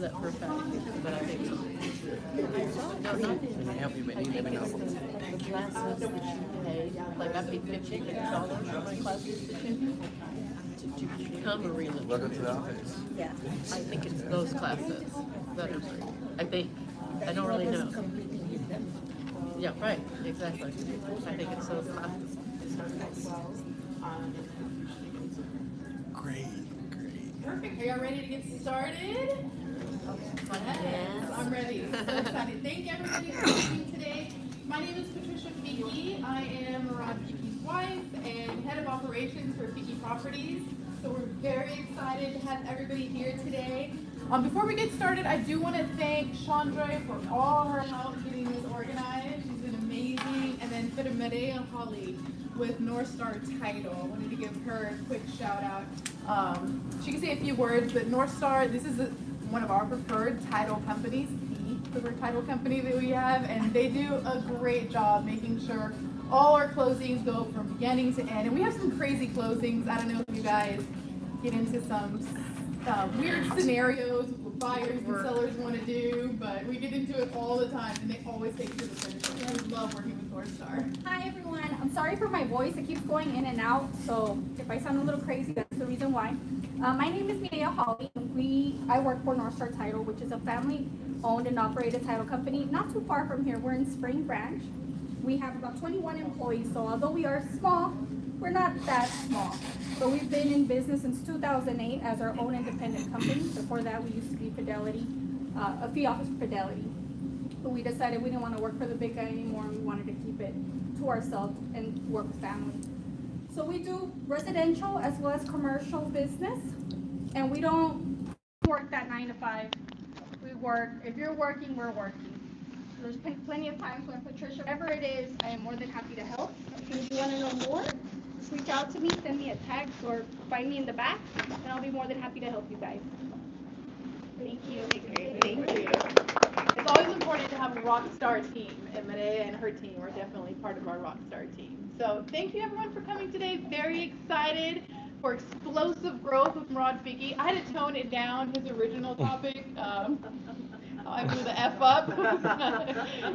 that for a fact, but I think so. No, not Can I help you, but I you think never know. it's the classes that you pay, like I paid $56 for my classes to become a realtor. Welcome to the office. Yeah. I think it's those classes that are free. I think. I don't really know. Yeah, right, exactly. I think it's those classes. Great, great. Perfect. Are y'all ready to get started? Yes, I'm ready. So excited. Thank everybody for coming today. My name is Patricia Fiki. I am Morad Fiki's wife and head of operations for Fiki Properties. So we're very excited to have everybody here today. Before we get started, I do want to thank Chandra for all her help getting this organized. She's been amazing. And then for Medea Holly with North Star Title. I wanted to give her a quick shout out. She can say a few words, but North Star, this is one of our preferred title companies, the preferred title company that we have, and they do a great job making sure all our closings go from beginning to end. And we have some crazy closings. I don't know if you guys get into some weird scenarios what buyers and sellers want to do, but we get into it all the time, and they always take it to the finish line. We love working with North Star. Hi everyone. I'm sorry for my voice. It keeps going in and out, so if I sound a little crazy, that's the reason why. My name is Medea Holly. I work for North Star Title, which is a family-owned and operated title company. Not too far from here. We're in Spring Branch. We have about 21 employees, so although we are small, we're not that small. So we've been in business since 2008 as our own independent company. Before that, we used to be Fidelity, a fee office for Fidelity. But we decided we didn't want to work for the big guy anymore, and we wanted to keep it to ourselves and work with family. So we do residential as well as commercial business, and we don't work that 9 to 5. We work, if you're working, we're working. There's plenty of times when Patricia, whatever it is, I am more than happy to help. If you want to know more, reach out to me, send me a text, or find me in the back, and I'll be more than happy to help you guys. Thank you. Thank you. It's always important to have a rock star team, and Medea and her team are definitely part of our rock star team. So thank you everyone for coming today. Very excited for explosive growth with Morad Fiki. I had to tone it down, his original topic. I blew the F up. I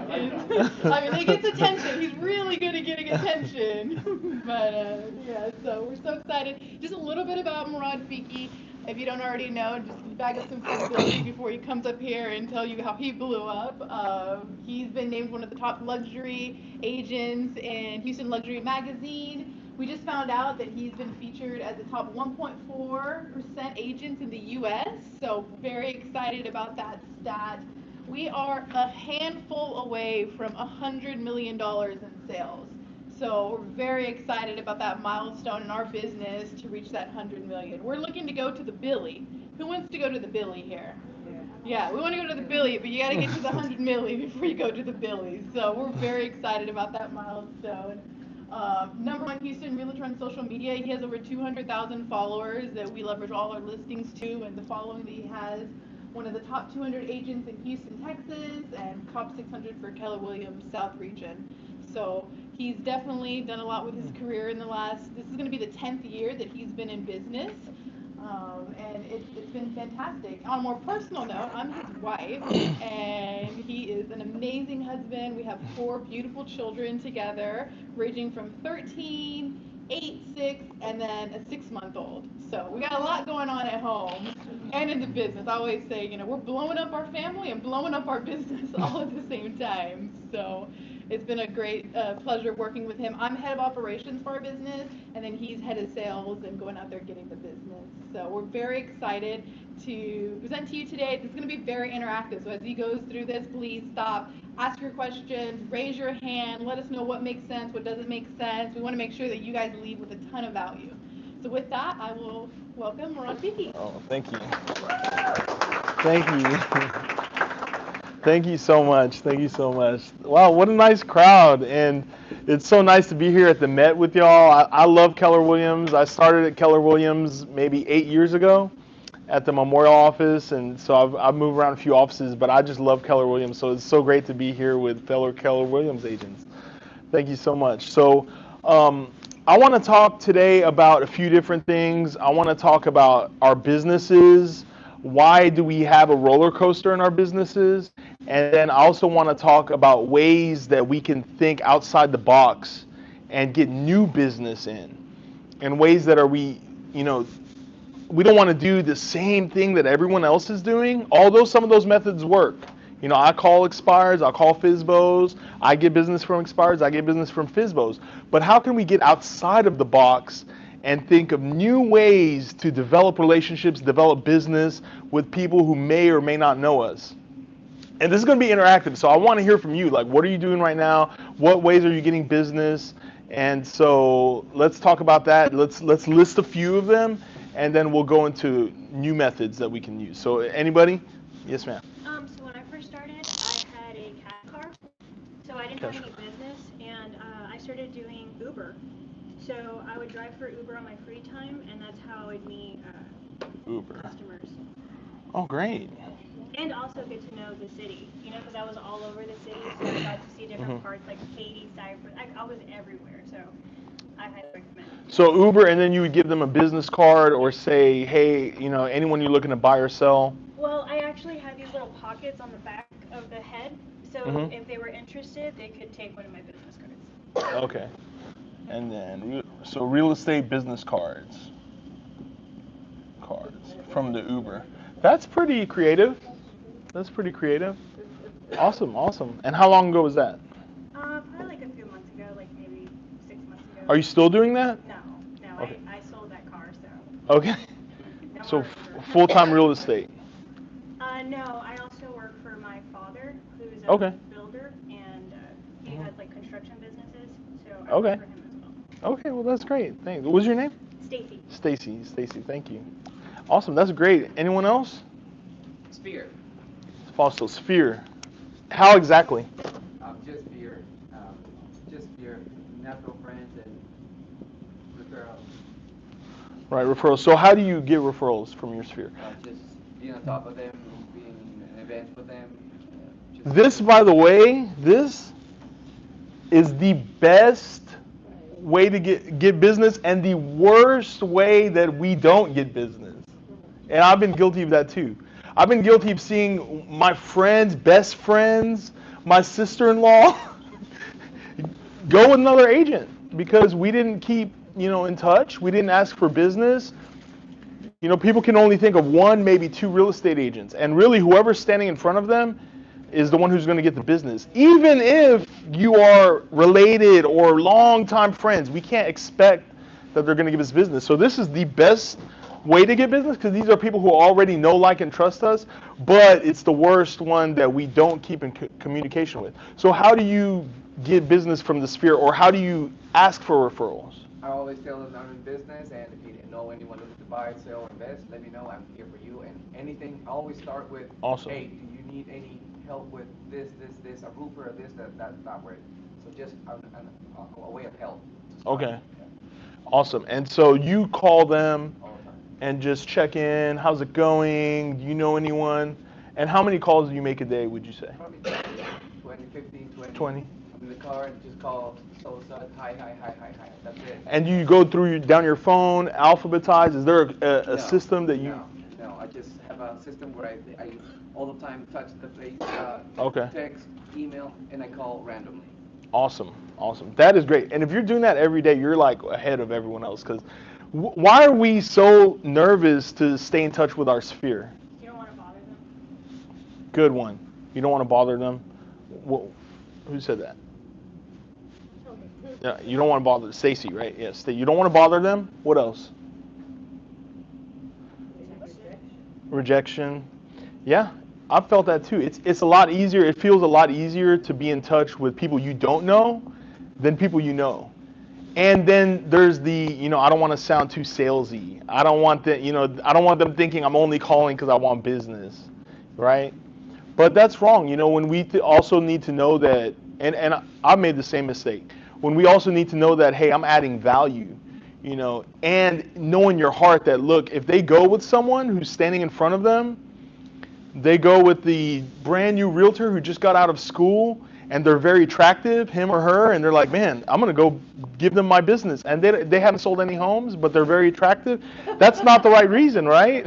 mean, it gets attention. He's really good at getting attention. But yeah, so we're so excited. Just a little bit about Morad Fiki. If you don't already know, just bag up some credibility before he comes up here and tell you how he blew up. He's been named one of the top luxury agents in Houston Luxury Magazine. We just found out that he's been featured as the top 1.4% agents in the U.S., so very excited about that stat. We are a handful away from $100 million in sales. So we're very excited about that milestone in our business to reach that 100 million. We're looking to go to the Billy. Who wants to go to the Billy here? Yeah, we want to go to the Billy, but you got to get to the 100 million before you go to the Billy. So we're very excited about that milestone. Number one Houston realtor on social media. He has over 200,000 followers that we leverage all our listings to, and the following that he has. One of the top 200 agents in Houston, Texas, and top 600 for Keller Williams South region. So he's definitely done a lot with his career in the last, this is going to be the 10th year that he's been in business. And it's been fantastic. On a more personal note, I'm his wife, and he is an amazing husband. We have 4 beautiful children together, ranging from 13, 8, 6, and then a 6-month-old. So we got a lot going on at home and in the business. I always say, you know, we're blowing up our family and blowing up our business all at the same time. So it's been a great pleasure working with him. I'm head of operations for our business, and then he's head of sales and going out there getting the business. So we're very excited to present to you today. This is going to be very interactive. So as he goes through this, please stop, ask your questions, raise your hand, let us know what makes sense, what doesn't make sense. We want to make sure that you guys leave with a ton of value. So with that, I will welcome Morad Fiki. Oh, thank you. Thank you. Thank you so much. Thank you so much. Wow, what a nice crowd. And it's so nice to be here at the Met with y'all. I love Keller Williams. I started at Keller Williams maybe 8 years ago at the Memorial office. And so I've moved around a few offices, but I just love Keller Williams. So it's so great to be here with fellow Keller Williams agents. Thank you so much. So I want to talk today about a few different things. I want to talk about our businesses, why do we have a roller coaster in our businesses, and then I also want to talk about ways that we can think outside the box and get new business in, and ways that we don't want to do the same thing that everyone else is doing, although some of those methods work. I call expires, I call FISBOs, I get business from expires, I get business from FISBOs. But how can we get outside of the box and think of new ways to develop relationships, develop business with people who may or may not know us? And this is going to be interactive, so I want to hear from you. Like, what are you doing right now? What ways are you getting business? And so let's talk about that. Let's list a few of them, and then we'll go into new methods that we can use. So anybody? Yes, ma'am. So when I first started, I had a cash car, so I didn't have any business, and I started doing Uber. So I would drive for Uber on my free time, and that's how I would meet Uber customers. Oh, great. And also get to know the city, because I was all over the city, so I got to see different parts, like Katy, Cypress. I was everywhere, so I highly recommend it. So Uber, and then you would give them a business card or say, hey, anyone you're looking to buy or sell? Well, I actually had these little pockets on the back of the head, so if they were interested, they could take one of my business cards. Okay. And then, so real estate business cards from the Uber. That's pretty creative. Awesome. And how long ago was that? Probably like a few months ago, like maybe 6 months ago. Are you still doing that? No, Okay. I sold that car, so. Okay. No So more Uber. full-time real estate. No, I also work for my father, who's a Okay. builder, and he has like construction businesses, so I Okay. work for him as well. Okay, well that's great. Thanks. What was your name? Stacy. Stacy, thank you. Awesome, that's great. Anyone else? Sphere. Fossil sphere. How exactly? Just sphere. Just sphere. Natural friends and referrals. Right, referrals. So how do you get referrals from your sphere? Just being on top of them, being in events with them. This, by the way, this is the best way to get business and the worst way that we don't get business. And I've been guilty of that too. I've been guilty of seeing my friends, best friends, my sister-in-law go with another agent because we didn't keep, in touch. We didn't ask for business. People can only think of one, maybe two real estate agents. And really, whoever's standing in front of them is the one who's going to get the business. Even if you are related or longtime friends, we can't expect that they're going to give us business. So this is the best way to get business because these are people who already know, like, and trust us, but it's the worst one that we don't keep in communication with. So how do you get business from the sphere, or how do you ask for referrals? I always tell them I'm in business, and if you know anyone looking to buy, sell, invest, let me know. I'm here for you. And anything, I always start with, Awesome. hey, do you need any help with this, a roofer, or this, that's not right. So just a way of help. Okay. Awesome. And so you call them All the time. and just check in. How's it going? Do you know anyone? And how many calls do you make a day, would you say? Probably 20, 15, 20. 20. I'm in the car and just call hi. That's it. And you go down your phone, alphabetize? Is there a No, system that you... No, I just have a system where I all the time touch the face, Okay. text, email, and I call randomly. Awesome. That is great. And if you're doing that every day, you're like ahead of everyone else. Because why are we so nervous to stay in touch with our sphere? You don't want to bother them. Good one. You don't want to bother them. Who said that? Yeah, you don't want to bother Stacy, right? Yes. You don't want to bother them. What else? Rejection. Yeah, I've felt that too. It's a lot easier. It feels a lot easier to be in touch with people you don't know than people you know. And then there's the, I don't want to sound too salesy. I don't want them thinking I'm only calling because I want business, right? But that's wrong. When we also need to know that, and I've made the same mistake. When we also need to know that, hey, I'm adding value, and know in your heart that, look, if they go with someone who's standing in front of them, they go with the brand new realtor who just got out of school, and they're very attractive, him or her, and they're like, man, I'm going to go give them my business. And they haven't sold any homes, but they're very attractive. That's not the right reason, right?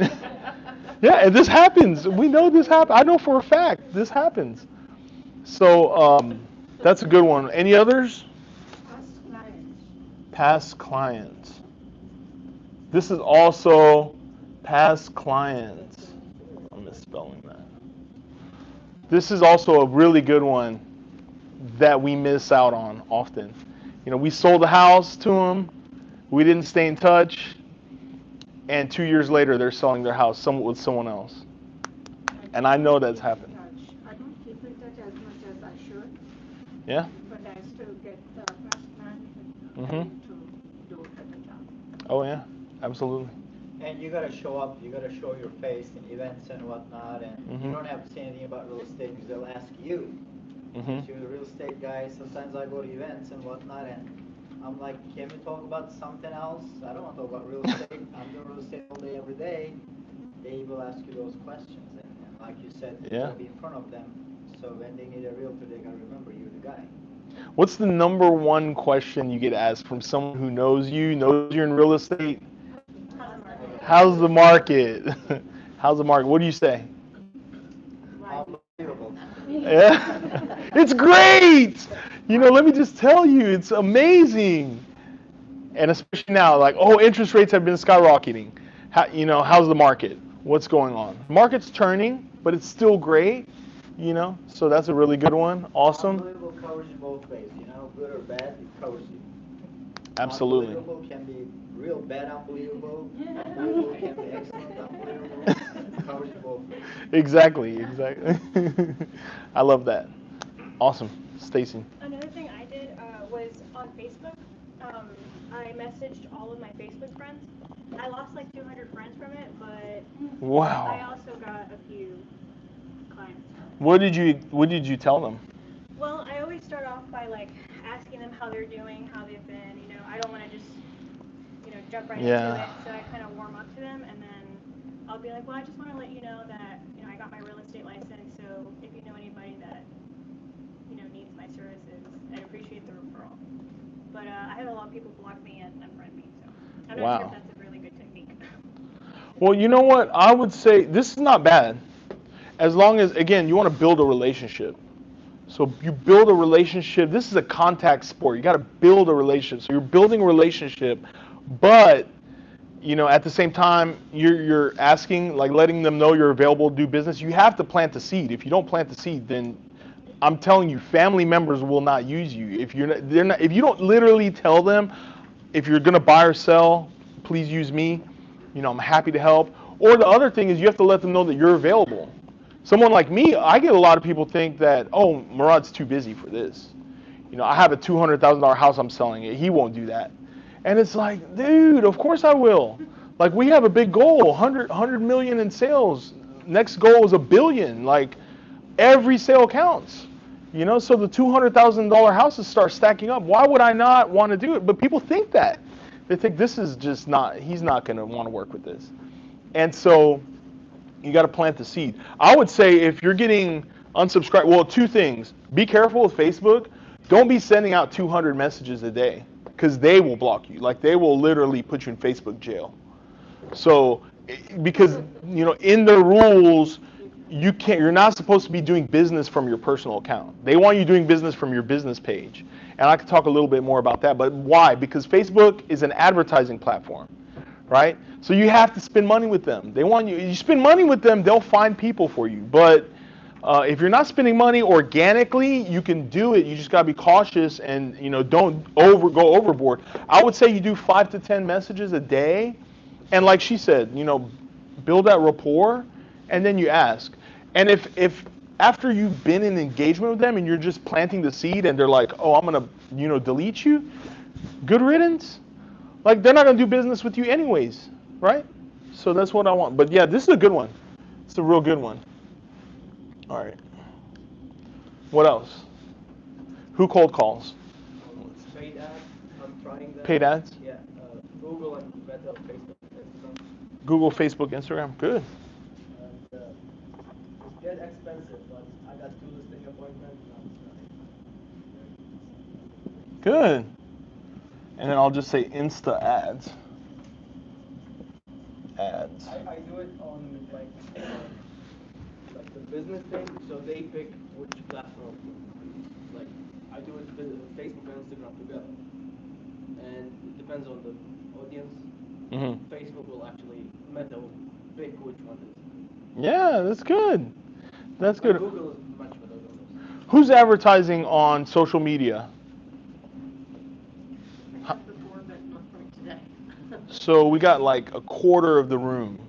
Yeah, and this happens. We know this happens. I know for a fact this happens. So that's a good one. Any others? Past clients. This is also past clients. I'm misspelling that. This is also a really good one that we miss out on often. You know, we sold the house to them, we didn't stay in touch, and 2 years later they're selling their house with someone else. And I know that's happened. I don't keep in touch as much as I should, Yeah? but I still get the past client Mhm. to do a better job. Oh yeah, absolutely. And you gotta show up, you gotta show your face in events and whatnot, and you Mhm. don't have to say anything about real estate because they'll ask you. Mhm. Since you're a real estate guy, sometimes I go to events and whatnot, and I'm like, can we talk about something else? I don't want to talk about real estate. I'm doing real estate all day, every day. They will ask you those questions, and like you said, you Yeah. gotta be in front of them. So when they need a realtor, they gotta remember you're the guy. What's the number one question you get asked from someone who knows you're in real estate? How's the market? How's the market? What do you say? Unbelievable. Yeah. It's great. You know, let me just tell you, it's amazing. And especially now, like, oh, interest rates have been skyrocketing. How's the market? What's going on? The market's turning, but it's still great. So that's a really good one. Awesome. Unbelievable covers you both ways, good or bad, it covers you. Absolutely. Unbelievable can be real bad unbelievable. Unbelievable can be excellent unbelievable. It covers you both ways. Exactly. I love that. Awesome. Stacy. Another thing I did was on Facebook. I messaged all of my Facebook friends. I lost like 200 friends from it, but I Wow. also got a few clients. What did you tell them? Well, I always start off by like asking them how they're doing, how they've been. I don't want to just jump right into it. So I kind of warm up to them, and then I'll be like, well, I just want to let you know that I got my real estate license. So if you know anybody that needs my services, I'd appreciate the referral. But I had a lot of people block me and unfriend me, so I'm not sure if that's a really good technique. Well, you know what? I would say this is not bad. As long as, again, you want to build a relationship. So you build a relationship. This is a contact sport. You got to build a relationship. So you're building a relationship, but at the same time, you're asking, like letting them know you're available to do business. You have to plant the seed. If you don't plant the seed, then I'm telling you, family members will not use you. If if you don't literally tell them, if you're gonna buy or sell, please use me. I'm happy to help. Or the other thing is you have to let them know that you're available. Someone like me, I get a lot of people think that, oh, Murad's too busy for this. I have a $200,000 house I'm selling it. He won't do that. And it's like, dude, of course I will. Like, we have a big goal, 100 million in sales. Next goal is $1 billion. Like, every sale counts. So the $200,000 houses start stacking up. Why would I not want to do it? But people think that. They think this is just not, he's not going to want to work with this. And so you got to plant the seed. I would say if you're getting unsubscribed, well, two things. Be careful with Facebook. Don't be sending out 200 messages a day because they will block you. Like, they will literally put you in Facebook jail. So, because, in their rules, you're not supposed to be doing business from your personal account. They want you doing business from your business page. And I could talk a little bit more about that. But why? Because Facebook is an advertising platform, right? So you have to spend money with them. They want you spend money with them, they'll find people for you. But if you're not spending money organically, you can do it. You just gotta be cautious and don't go overboard. I would say you do 5 to 10 messages a day, and like she said, build that rapport, and then you ask. And if after you've been in engagement with them and you're just planting the seed, and they're like, oh, I'm gonna delete you, good riddance. Like, they're not gonna do business with you anyways, right? So that's what I want. But yeah, this is a good one. It's a real good one. All right. What else? Who cold calls? Paid ads. I'm trying that. Paid ads? Yeah. Google and better Facebook, Instagram. Google, Facebook, Instagram. Good. And it get expensive, but I got 2 listing appointments. Now it's Good. And then I'll just say Insta ads. ads? I do it on like the business thing, so they pick which platform. Like I do it Facebook and Instagram together, and it depends on the audience. Hmm. Facebook will actually Meta will pick which one is. Yeah, that's good. That's But good. Google is much better than this. Who's advertising on social media? I have before, but not for today. So we got like a quarter of the room.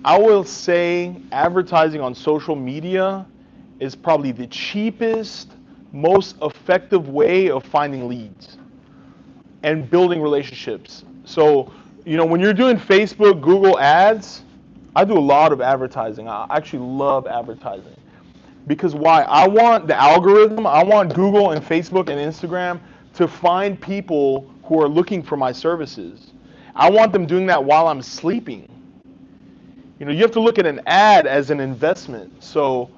I will say advertising on social media is probably the cheapest, most effective way of finding leads and building relationships. So, when you're doing Facebook, Google ads, I do a lot of advertising. I actually love advertising. Because why? I want the algorithm, I want Google and Facebook and Instagram to find people who are looking for my services. I want them doing that while I'm sleeping. You have to look at an ad as an investment. So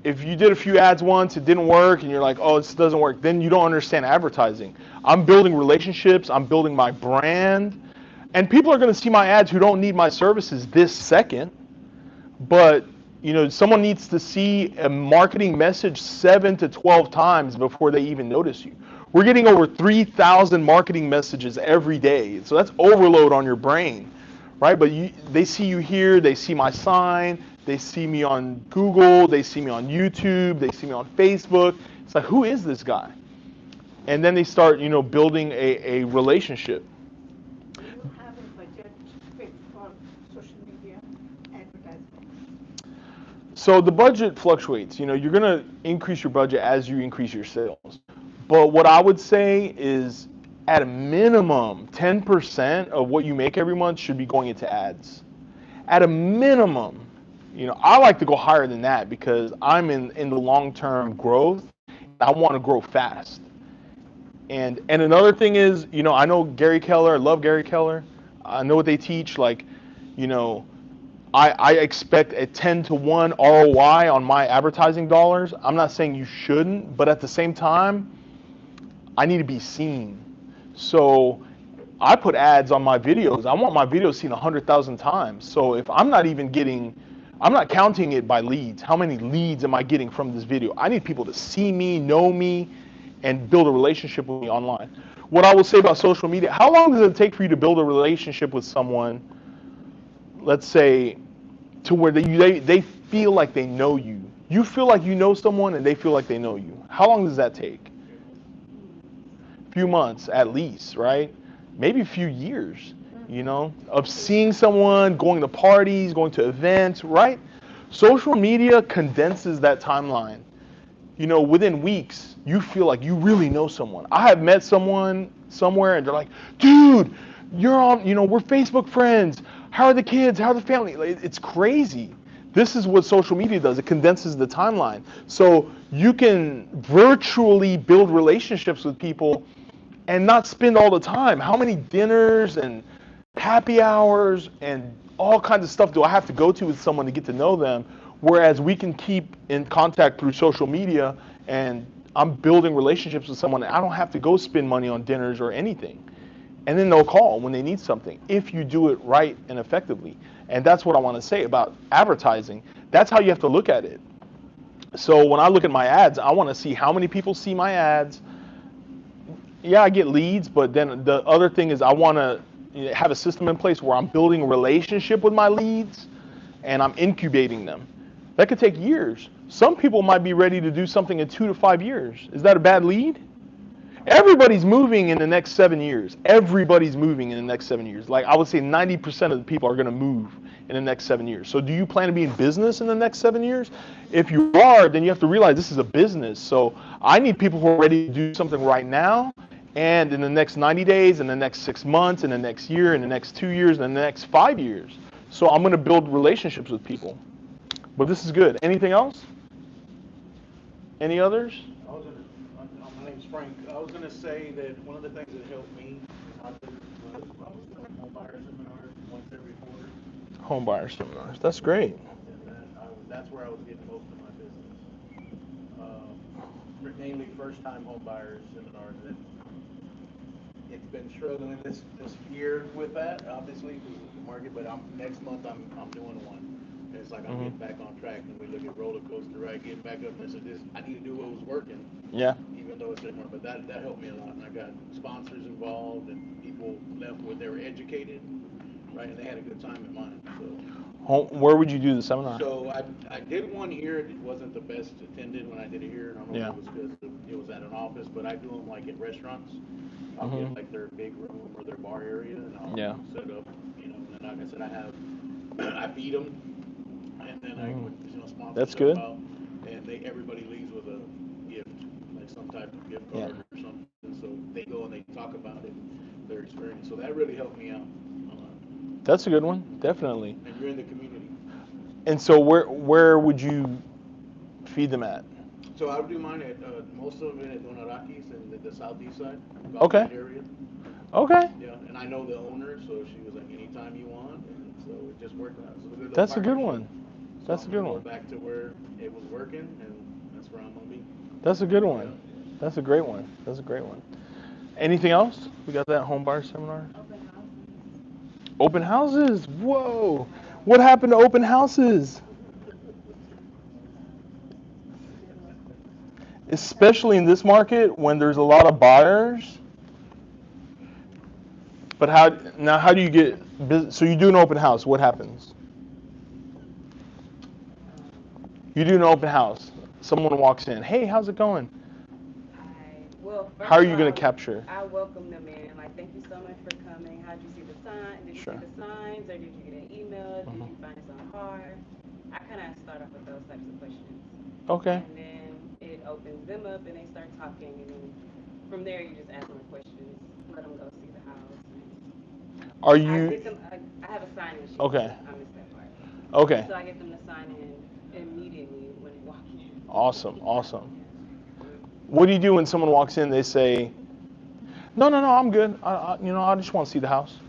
if you did a few ads once, it didn't work, and you're like, oh, this doesn't work, then you don't understand advertising. I'm building relationships, I'm building my brand, and people are going to see my ads who don't need my services this second, but someone needs to see a marketing message 7 to 12 times before they even notice you. We're getting over 3,000 marketing messages every day, so that's overload on your brain, right? But they see you here, they see my sign, they see me on Google, they see me on YouTube, they see me on Facebook. It's like, who is this guy? And then they start, building a relationship. Do you have a budget fixed for social media advertising? So the budget fluctuates. You're going to increase your budget as you increase your sales. But what I would say is at a minimum, 10% of what you make every month should be going into ads. At a minimum. I like to go higher than that because I'm in the long-term growth. I want to grow fast. And another thing is, I know Gary Keller, I love Gary Keller. I know what they teach. Like, I expect a 10-to-1 ROI on my advertising dollars. I'm not saying you shouldn't, but at the same time, I need to be seen. So I put ads on my videos. I want my videos seen 100,000 times. So if I'm not counting it by leads. How many leads am I getting from this video? I need people to see me, know me, and build a relationship with me online. What I will say about social media, how long does it take for you to build a relationship with someone, let's say, to where they feel like they know you? You feel like you know someone and they feel like they know you. How long does that take? A few months at least, right? Maybe a few years, of seeing someone, going to parties, going to events, right? Social media condenses that timeline. Within weeks, you feel like you really know someone. I have met someone somewhere and they're like, dude, you're on, we're Facebook friends. How are the kids? How are the family? It's crazy. This is what social media does. It condenses the timeline. So you can virtually build relationships with people and not spend all the time. How many dinners and happy hours and all kinds of stuff do I have to go to with someone to get to know them? Whereas we can keep in contact through social media, and I'm building relationships with someone, and I don't have to go spend money on dinners or anything. And then they'll call when they need something if you do it right and effectively. And that's what I want to say about advertising. That's how you have to look at it. So when I look at my ads, I want to see how many people see my ads. Yeah, I get leads, but then the other thing is I want to have a system in place where I'm building a relationship with my leads and I'm incubating them. That could take years. Some people might be ready to do something in 2 to 5 years. Is that a bad lead? Everybody's moving in the next 7 years. Everybody's moving in the next 7 years. Like I would say 90% of the people are going to move in the next 7 years. So do you plan to be in business in the next 7 years? If you are, then you have to realize this is a business. So I need people who are ready to do something right now and in the next 90 days, in the next 6 months, in the next year, in the next 2 years, in the next 5 years. So I'm going to build relationships with people. But this is good. Anything else? Any others? My name's Frank. I was going to say that one of the things that helped me in my business was I was doing home buyer seminars once every quarter. Home buyer seminars. That's great. And that's where I was getting most of my business. Mainly first-time home buyers seminars. it's been struggling this year with that, obviously, because of the market, but next month I'm doing one. And it's like I'm getting back on track, and we look at roller coaster, right, getting back up, and I said, I need to do what was working. Yeah. Even though it's different, but that helped me a lot, and I got sponsors involved, and people left with, they were educated, right, and they had a good time at mine, so. Where would you do the seminar? So I did one here. It wasn't the best attended when I did it here. I don't know if it was because it was at an office, but I do them like at restaurants. I'll get like their big room or their bar area, and I'll set up, you know. And like I said, I feed them, and then I would, sponsor That's stuff good. out, and everybody leaves with a gift, like some type of gift card or something. So they go and they talk about it, their experience. So that really helped me out a lot. That's a good one, definitely. And you're in the community. And so where would you feed them at? So I would do mine at most of them at Donarakis and the southeast side, Okay. area. Okay. Yeah, and I know the owner, so she was like, anytime you want, and so it just worked out. So That's a good one. So That's a good one. Go back to where it was working, and that's where I'm gonna be. That's a good one. Yeah. That's a great one. That's a great one. Anything else? We got that home buyer seminar. Open houses. Whoa. What happened to open houses? Especially in this market when there's a lot of buyers. But how do you get, so you do an open house, what happens? You do an open house. Someone walks in, hey, how's it going? How are you going to capture? I welcome them in. Like, thank you so much for coming. How did you see the sign? Did you see the signs, or did you get an email? Did you find us on a card? I kind of start off with those types of questions. Okay. And then it opens them up, and they start talking, and then from there you just ask them questions, let them go see the house. Are you? I have a sign-in sheet. Okay. I missed that part. Okay. So I get them to sign in immediately when they walk in. Awesome. Awesome. What do you do when someone walks in? They say, "No, I'm good. I just want to see the house."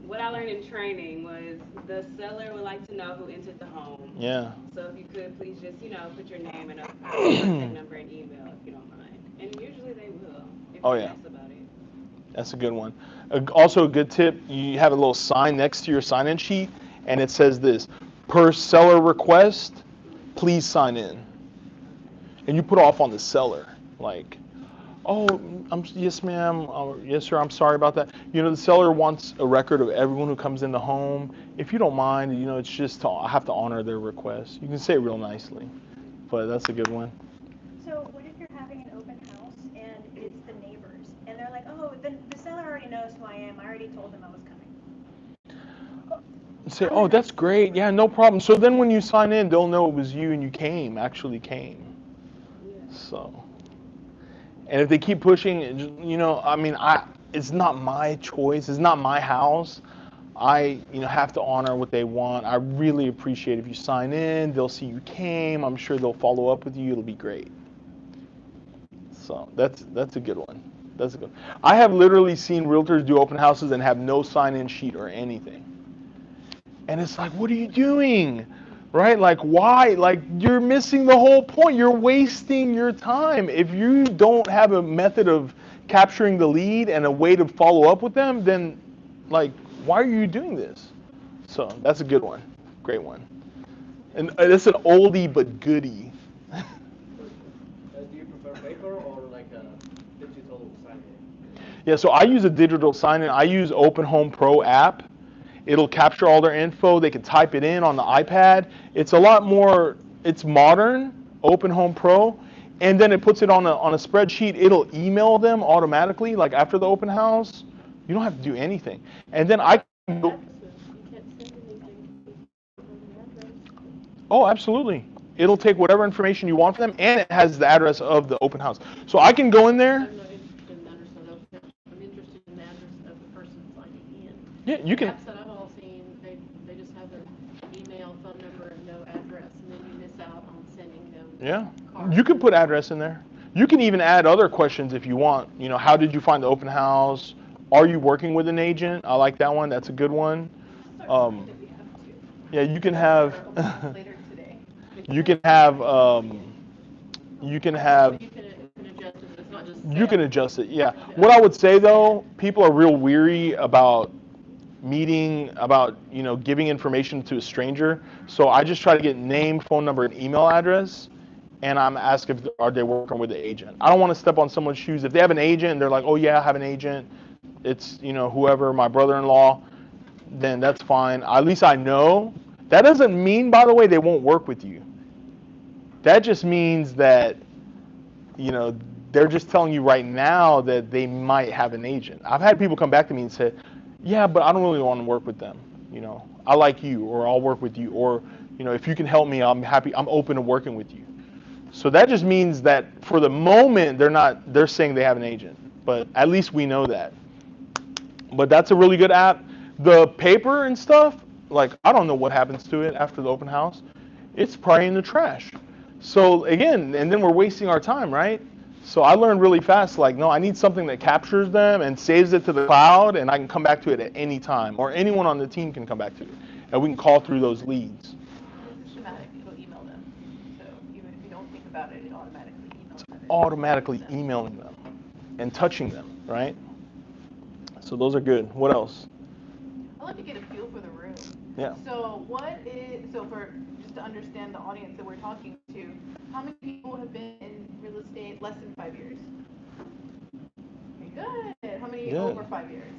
What I learned in training was the seller would like to know who entered the home. Yeah. So if you could please just, put your name and a contact number and email if you don't mind. And usually they will if you're nice about it. That's a good one. Also, a good tip: you have a little sign next to your sign-in sheet, and it says this: "Per seller request, please sign in." And you put off on the seller, like, "Oh, yes, ma'am. Yes, sir. I'm sorry about that." The seller wants a record of everyone who comes in the home. If you don't mind, it's just I have to honor their request. You can say it real nicely, but that's a good one. So what if you're having an open house and it's the neighbors, and they're like, "Oh, the seller already knows who I am. I already told them I was coming." Say, "Oh, that's great. Yeah, no problem." So then when you sign in, they'll know it was you and you actually came. So, and if they keep pushing, it's not my choice. It's not my house. I, have to honor what they want. I really appreciate if you sign in. They'll see you came. I'm sure they'll follow up with you. It'll be great. So that's a good one. That's a good one. I have literally seen realtors do open houses and have no sign-in sheet or anything. And it's like, what are you doing? Right? Like, why? Like, you're missing the whole point. You're wasting your time. If you don't have a method of capturing the lead and a way to follow up with them, then, like, why are you doing this? So that's a good one. Great one. And it's an oldie but goodie. Do you prefer paper or like a digital sign-in? Yeah, so I use a digital sign-in. I use Open Home Pro app. It'll capture all their info. They can type it in on the iPad. It's a lot more, it's modern, Open Home Pro. And then it puts it on a spreadsheet. It'll email them automatically, like after the open house. You don't have to do anything. And then I can go. Oh, absolutely. It'll take whatever information you want from them, and it has the address of the open house. So I can go in there. I'm not interested in the address of the open house. I'm interested in the address of the person signing in. Yeah, you can. Apps that I've all seen, they just have their email, phone number, and no address, and then you miss out on sending them. Yeah, cards. you can put address in there. You can even add other questions if you want. How did you find the open house? Are you working with an agent? I like that one. That's a good one. Yeah, you can have. You can have. You can have. You can adjust it. It's not just You can adjust it, yeah. What I would say though, people are real weary about meeting, about giving information to a stranger. So I just try to get name, phone number, and email address, and I'm asking if are they working with an agent. I don't want to step on someone's shoes. If they have an agent and they're like, oh yeah, I have an agent, it's whoever, my brother-in-law, then that's fine. At least I know. That doesn't mean, by the way, they won't work with you. That just means that they're just telling you right now that they might have an agent. I've had people come back to me and say, yeah, but I don't really want to work with them. I like you, or I'll work with you, or if you can help me, I'm happy, I'm open to working with you. So that just means that for the moment they're saying they have an agent, but at least we know that. But that's a really good app. The paper and stuff, like I don't know what happens to it after the open house. It's probably in the trash. So again, and then we're wasting our time, right? So I learned really fast, like, no, I need something that captures them and saves it to the cloud, and I can come back to it at any time, or anyone on the team can come back to it, and we can call through those leads. It's systematic. It'll email them. So even if you don't think about it, it automatically emails them. Automatically emailing them and touching them, right? So those are good. What else? I like to get a feel for the room. Yeah. So for just to understand the audience that we're talking to, how many people have been in real estate less than 5 years? Okay, good. How many over 5 years?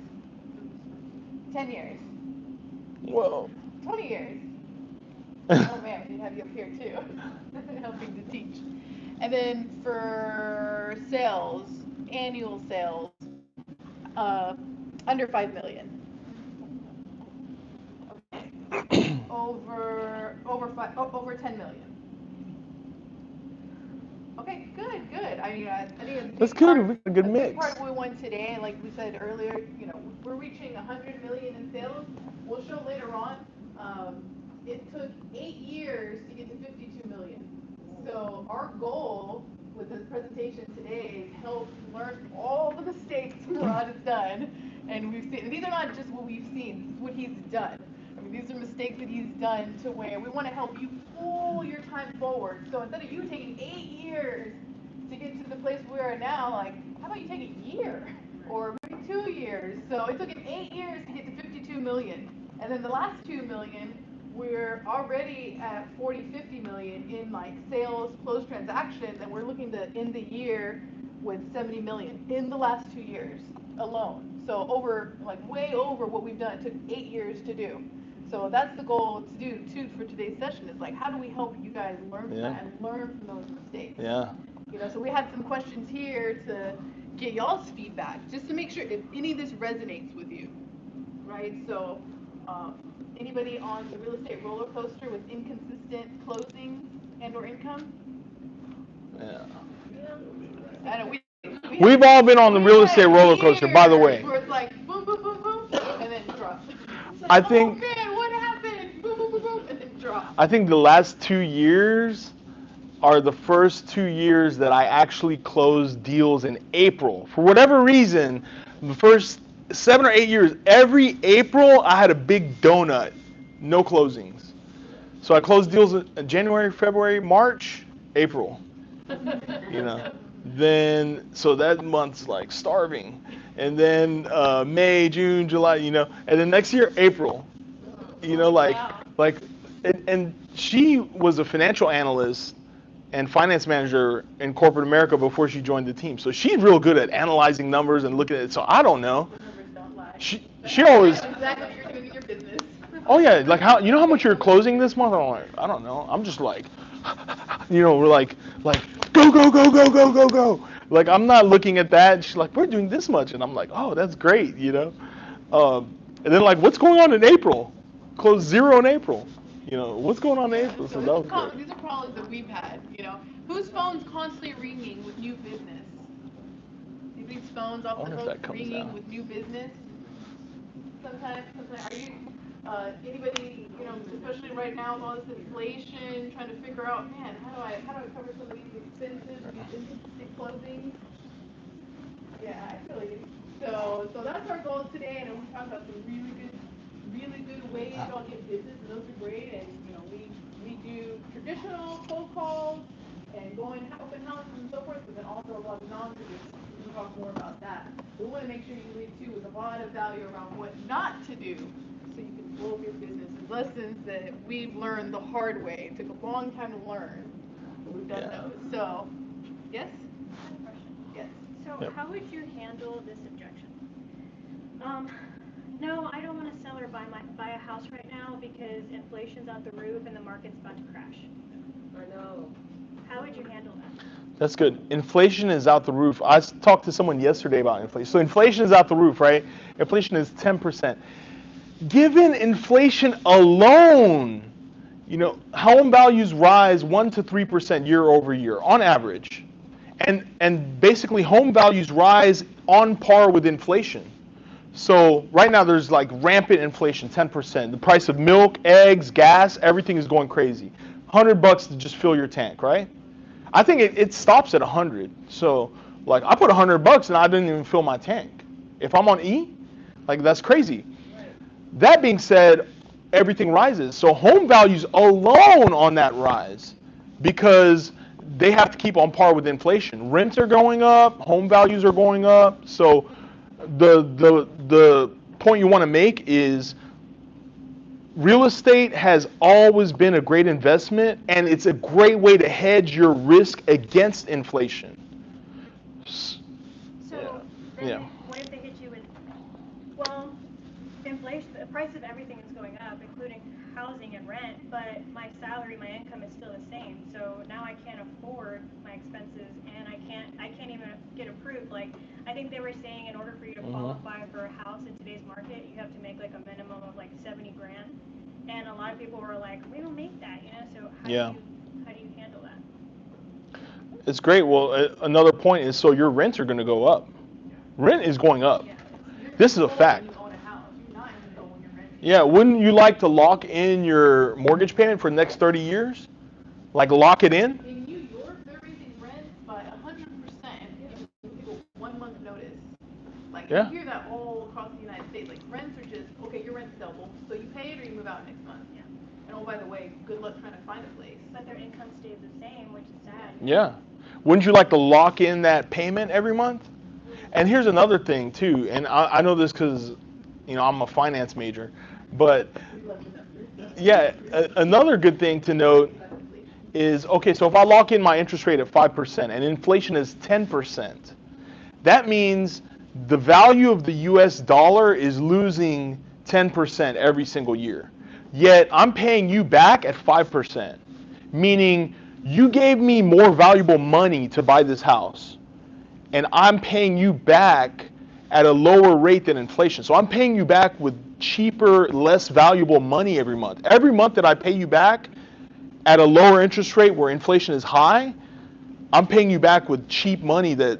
10 years? Whoa. 20 years? Oh man, we have you up here too, helping to teach. And then for sales, annual sales, under 5 million. Okay. Over 10 million. Okay, good. I think that's good. A good mix. Part of what we want today, like we said earlier, we're reaching 100 million in sales. We'll show later on. It took 8 years to get to 52 million. So our goal with this presentation today is help learn all the mistakes Morad has done, and we've seen. These are not just what we've seen; it's what he's done. I mean, these are mistakes that he's done to where we want to help you pull your time forward. So instead of you taking 8 years to get to the place we are now, like, how about you take a year or maybe 2 years? So it took him 8 years to get to 52 million, and then the last 2 million, we're already at 40, 50 million in like sales, closed transactions, and we're looking to end the year with 70 million in the last 2 years alone. So way over what we've done. It took 8 years to do. So that's the goal to do too for today's session, is like, how do we help you guys learn from that and learn from those mistakes? Yeah. So we had some questions here to get y'all's feedback, just to make sure if any of this resonates with you, right? So anybody on the real estate roller coaster with inconsistent closings and or income? Yeah. I know we've all been on the real estate roller coaster, by the way. Where it's like boom, boom, boom, boom, and then drop. I think. Oh man, what happened? Boom, boom, boom, boom, and then drop. I think the last 2 years are the first 2 years that I actually closed deals in April. For whatever reason, the first 7 or 8 years, every April I had a big donut, no closings. So I closed deals in January, February, March, April. Then so that month's like starving, and then May, June, July, and then next year April, and she was a financial analyst and finance manager in corporate America before she joined the team. So she's real good at analyzing numbers and looking at it. So I don't know. The numbers don't lie. She always. Exactly what you're doing in your business. Oh yeah, like how how much you're closing this month? I'm like, I don't know. I'm just like, we're like go go go go go go go. Like I'm not looking at that. She's like, we're doing this much, and I'm like, oh, that's great, And then like, what's going on in April? Close 0 in April. What's going on in April? So that was great. These are problems that we've had. Whose phone's constantly ringing with new business? Anybody's phones off the hook ringing with new business? Sometimes are you? Anybody, especially right now with all this inflation, trying to figure out, man, how do I cover some of these expenses, these inconsistent closings? Yeah, I feel you. So that's our goal today, and we're talking about some really good ways y'all get business, and those are great. And we do traditional cold calls and going open houses and so forth, but then also a lot of non-traditional. talk more about that. We want to make sure you leave too with a lot of value around what not to do so you can blow up your business. It's lessons that we've learned the hard way. It took a long time to learn, but we've done those. So, yes? I have a question. Yes. So how would you handle this objection? No, I don't want to sell or buy a house right now because inflation's out the roof and the market's about to crash. I know. How would you handle that? That's good. Inflation is out the roof. I talked to someone yesterday about inflation. So inflation is out the roof, right? Inflation is 10%. Given inflation alone, home values rise 1 to 3% year over year on average. And basically home values rise on par with inflation. So right now there's like rampant inflation, 10%. The price of milk, eggs, gas, everything is going crazy. $100 to just fill your tank, right? I think it stops at 100. So like I put $100 and I didn't even fill my tank. If I'm on E, like that's crazy. That being said, everything rises. So home values alone on that rise because they have to keep on par with inflation. Rents are going up, home values are going up. So the point you want to make is real estate has always been a great investment, and it's a great way to hedge your risk against inflation. So then what if they hit you with, well, inflation, the price of everything is going up, including housing and rent, but my salary, my income is still the same. So now I can't afford my expenses and I can't even get approved. Like I think they were saying in order for you to qualify for a house in today's market, you have to make like a minimum of like 70 grand. And a lot of people were like, we don't make that, So how do you handle that? It's great. Well, another point is so your rents are going to go up. Rent is going up. This is a fact. Yeah, wouldn't you like to lock in your mortgage payment for the next 30 years? Like lock it in? In New York, they're raising rents by 100% if you give 1 month notice. Like you hear that all across the United States. Like rents are just, okay, your rent's double, so you pay it or you move out next month. Yeah. And oh, by the way, good luck trying to find a place. But their income stays the same, which is sad. Yeah. Wouldn't you like to lock in that payment every month? And here's another thing too, and I know this because, I'm a finance major, but another good thing to note is, okay, so if I lock in my interest rate at 5% and inflation is 10%, that means the value of the US dollar is losing 10% every single year. Yet I'm paying you back at 5%, meaning you gave me more valuable money to buy this house, and I'm paying you back at a lower rate than inflation. So I'm paying you back with cheaper, less valuable money every month. Every month that I pay you back at a lower interest rate where inflation is high, I'm paying you back with cheap money that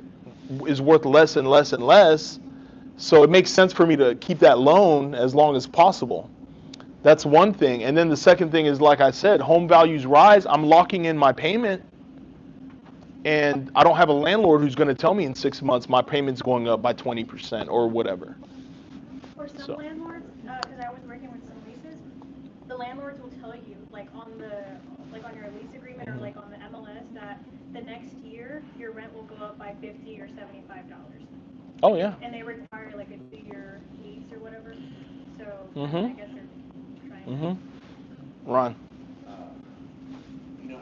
is worth less and less and less. So it makes sense for me to keep that loan as long as possible. That's one thing. And then the second thing is, like I said, home values rise. I'm locking in my payment. And I don't have a landlord who's going to tell me in 6 months my payment's going up by 20% or whatever. For some landlords, because I was working with some leases, the landlords will tell you, like on your lease agreement or like on the MLS, that the next year your rent will go up by $50 or $75. Oh yeah. And they require like a 2-year lease or whatever. So I guess they're trying. Ron.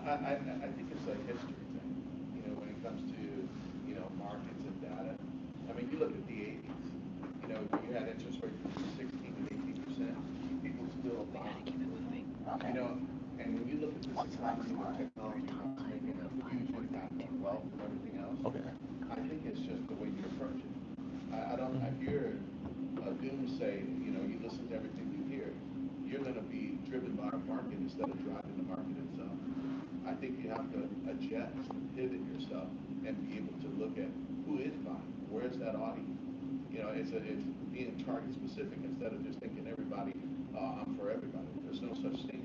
I think it's a history thing, when it comes to, markets and data. I mean, you look at the 80s, you had interest rates of 16 and 18%, people still buying. And when you look at this economy with technology making a huge impact on wealth and everything else, I think it's just the way you approach it. I don't, if you're a doomsay, you listen to everything you hear, you're going to be driven by a market instead of driving the market itself. I think you have to adjust and pivot yourself and be able to look at who is buying, where's that audience. It's being target specific instead of just thinking everybody, I'm for everybody. There's no such thing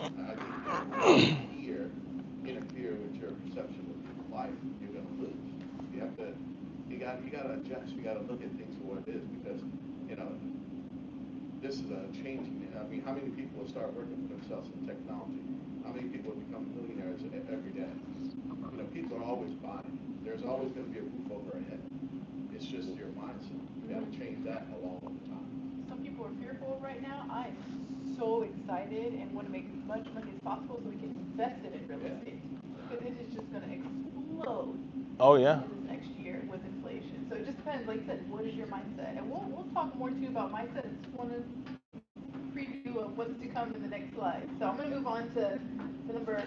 as that. I think interfere with your perception of life, you're going to lose. You got to adjust. You got to look at things for what it is because, this is a changing. I mean, how many people start working for themselves in technology? How many people become millionaires every day? People are always buying. There's always going to be a roof over our head. mindset. You gotta change that along with the time. Some people are fearful right now. I'm so excited and want to make as much money as possible so we can invest it in real estate. Because it is just going to explode Oh yeah. in this next year with inflation. So it just depends, like I said, what is your mindset? And we'll talk more too about mindset. I just want to preview of what's to come in the next slide. So I'm going to move on to the number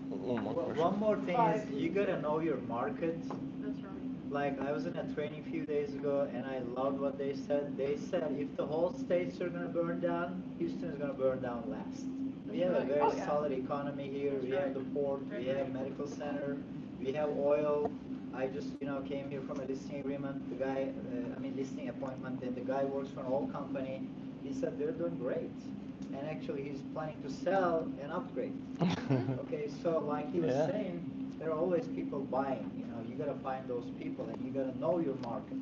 One more thing is you gotta know your market. That's right. Like I was in a training a few days ago and I loved what they said. They said if the whole states are gonna burn down, Houston is gonna burn down last. We have a very solid economy here. We have the port, we have medical center, we have oil. I just came here from a listing agreement. The guy, listing appointment, and the guy works for an oil company. He said they're doing great, and actually he's planning to sell and upgrade. Okay, so like he was saying, there are always people buying. You gotta find those people, and you gotta know your market.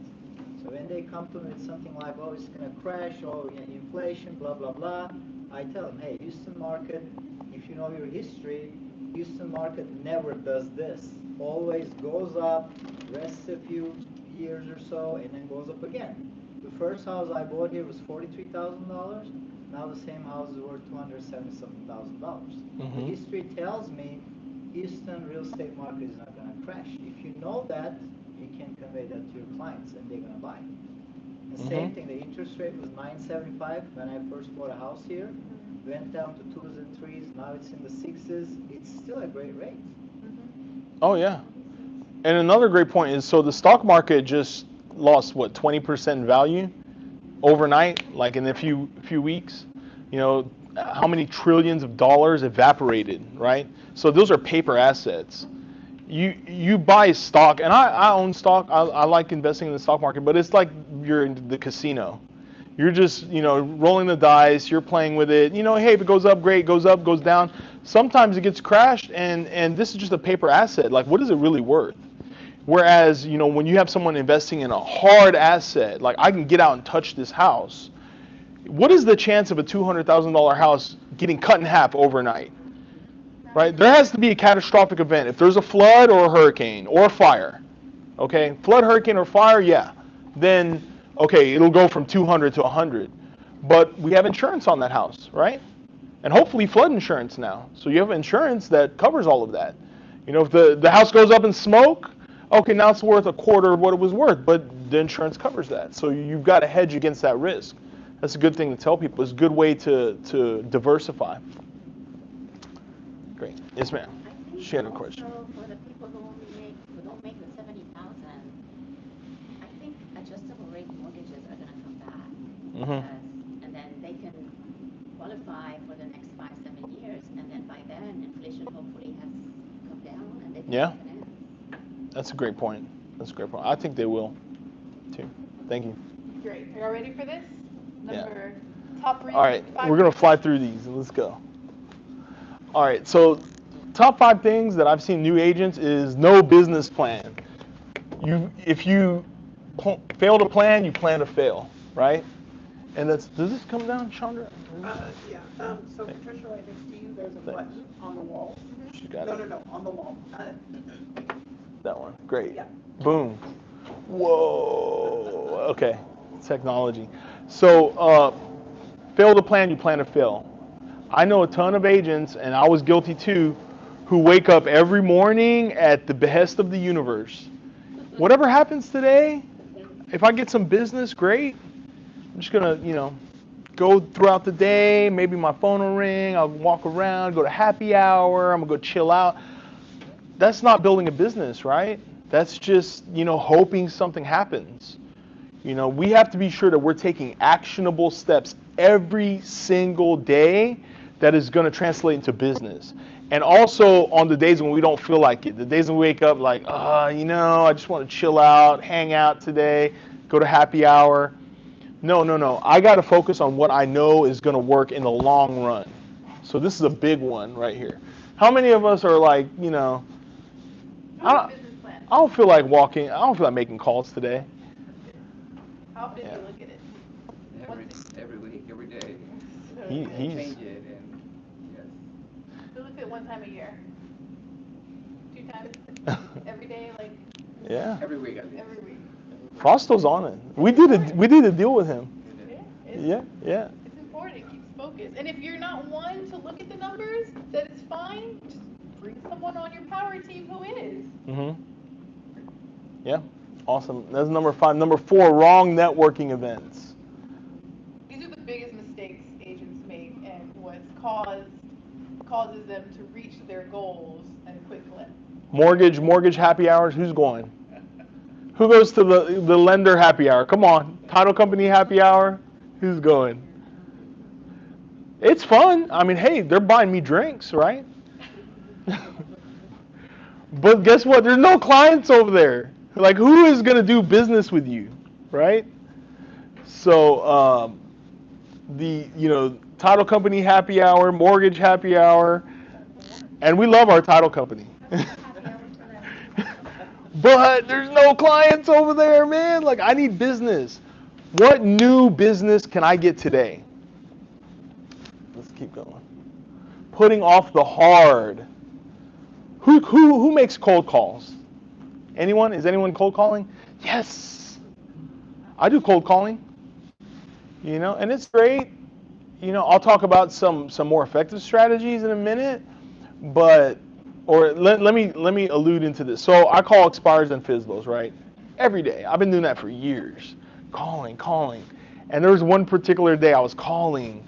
So when they come to me with something like, oh, it's gonna crash, oh, inflation, blah blah blah, I tell them, hey, Houston market, if you know your history, Houston market never does this. Always goes up, rests a few years or so, and then goes up again. The first house I bought here was $43,000. Now the same house is worth $277,000. The history tells me Houston real estate market is not going to crash. If you know that, you can convey that to your clients, and they're going to buy. The same thing. The interest rate was 9.75 when I first bought a house here. Went down to 2s and 3s. Now it's in the 6s. It's still a great rate. Oh yeah. And another great point is, so the stock market just lost what, 20% value overnight, like in a few weeks. How many trillions of dollars evaporated, right? So those are paper assets. You buy stock, and I own stock. I like investing in the stock market, but it's like you're in the casino. You're just rolling the dice. You're playing with it. Hey, if it goes up, great. Goes up, goes down. Sometimes it gets crashed, and this is just a paper asset. Like, what is it really worth? Whereas, when you have someone investing in a hard asset, like I can get out and touch this house. What is the chance of a $200,000 house getting cut in half overnight? Right? There has to be a catastrophic event. If there's a flood or a hurricane or a fire, okay, flood, hurricane, or fire, yeah, then okay, it'll go from 200 to 100. But we have insurance on that house, right? And hopefully flood insurance now. So you have insurance that covers all of that. If the house goes up in smoke, okay, now it's worth a quarter of what it was worth, but the insurance covers that. So you've got to hedge against that risk. That's a good thing to tell people. It's a good way to diversify. Great. Yes, ma'am. She had a question. So for the people who don't make the 70,000, I think adjustable rate mortgages are going to come back, and then they can qualify for the next 5-7 years, and then by then inflation hopefully has come down, and they can refinance. That's a great point. I think they will, too. Thank you. Great. Are y'all ready for this? Top 3. All right, we're going to fly through these, and let's go. All right, so top 5 things that I've seen new agents is no business plan. If you fail to plan, you plan to fail, right? And does this come down, Chandra? So Patricia, right next to you, there's a button on the wall. She got it. No, on the wall. That one, great. Yeah. Boom. Whoa. Okay, technology. So fail to plan, you plan to fail. I know a ton of agents, and I was guilty too, who wake up every morning at the behest of the universe. Whatever happens today, if I get some business, great. I'm just gonna, go throughout the day. Maybe my phone will ring. I'll walk around, go to happy hour. I'm gonna go chill out. That's not building a business, right? That's just, hoping something happens. We have to be sure that we're taking actionable steps every single day that is going to translate into business. And also on the days when we don't feel like it, the days when we wake up like, I just want to chill out, hang out today, go to happy hour. No. I got to focus on what I know is going to work in the long run. So this is a big one right here. How many of us are like, I don't feel like walking. I don't feel like making calls today. How often do you look at it? Every week, every day. He's Change it, and yes. Who looks at it one time a year? 2 times? Every day, like? Yeah. Every week, I think. Every week. Frosto's on it. We did a deal with him. Yeah. It's important. It keeps focus. And if you're not one to look at the numbers, then it's fine. Just bring someone on your power team who is. Yeah. Awesome. That's number 5. Number 4, wrong networking events. These are the biggest mistakes agents make, and what causes them to reach their goals at a quick clip. Mortgage happy hours. Who's going? Who goes to the lender happy hour? Come on. Title company happy hour. Who's going? It's fun. I mean, hey, they're buying me drinks, right? But guess what? There's no clients over there. Like, who is going to do business with you, right? So, title company happy hour, mortgage happy hour, and we love our title company. But there's no clients over there, man. Like, I need business. What new business can I get today? Let's keep going. Putting off the hard. Who makes cold calls? Anyone? Is anyone cold calling? Yes. I do cold calling. And it's great. I'll talk about some more effective strategies in a minute, but let me allude into this. So I call expires and FSBOs, right? Every day. I've been doing that for years. Calling. And there was one particular day I was calling.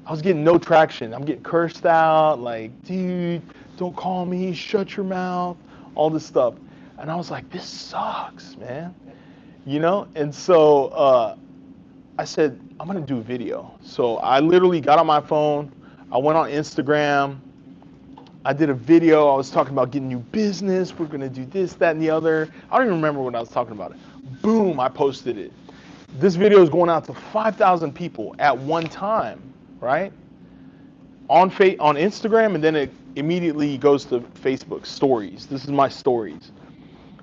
I was getting no traction. I'm getting cursed out, like, dude, don't call me, shut your mouth, all this stuff. And I was like, this sucks, man. And so I said, I'm going to do a video. So I literally got on my phone. I went on Instagram. I did a video. I was talking about getting new business. We're going to do this, that, and the other. I don't even remember what I was talking about. Boom, I posted it. This video is going out to 5,000 people at one time, right? On Instagram, and then it immediately goes to Facebook stories. This is my stories.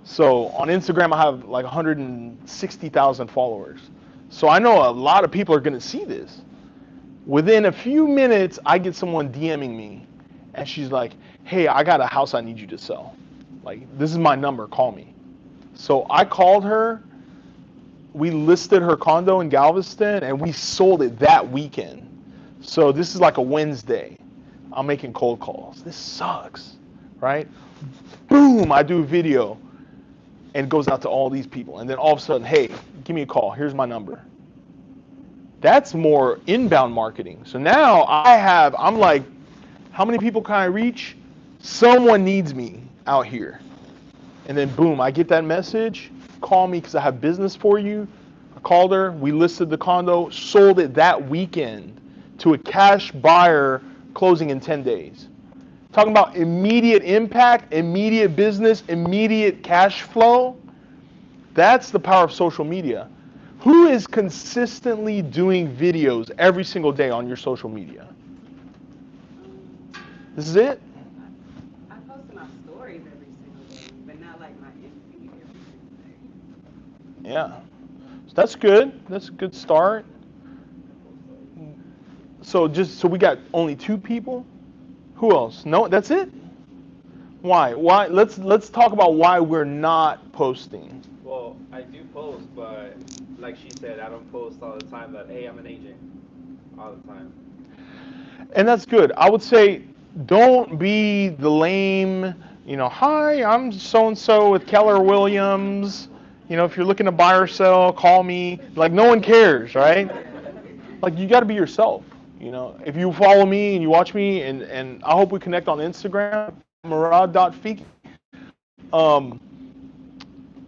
So on Instagram, I have like 160,000 followers. So I know a lot of people are going to see this. Within a few minutes, I get someone DMing me, and she's like, hey, I got a house I need you to sell. Like, this is my number, call me. So I called her. We listed her condo in Galveston, and we sold it that weekend. So this is like a Wednesday. I'm making cold calls. This sucks, right? Boom, I do a video, and it goes out to all these people. And then all of a sudden, hey, give me a call. Here's my number. That's more inbound marketing. So now I'm like, how many people can I reach? Someone needs me out here. And then boom, I get that message. Call me because I have business for you. I called her. We listed the condo, sold it that weekend to a cash buyer, closing in 10 days. Talking about immediate impact, immediate business, immediate cash flow. That's the power of social media. Who is consistently doing videos every single day on your social media? This is it? I post my stories every single day, but not like my feed every single day. Yeah. So that's good. That's a good start. So we got only 2 people? Who else? No, that's it? Why? Let's talk about why we're not posting. Well, I do post, but like she said, I don't post all the time that, hey, I'm an agent, all the time. And that's good. I would say don't be the lame, hi, I'm so-and-so with Keller Williams. If you're looking to buy or sell, call me. Like, no one cares, right? Like, you got to be yourself. If you follow me and you watch me, and I hope we connect on Instagram, Morad.Fiki.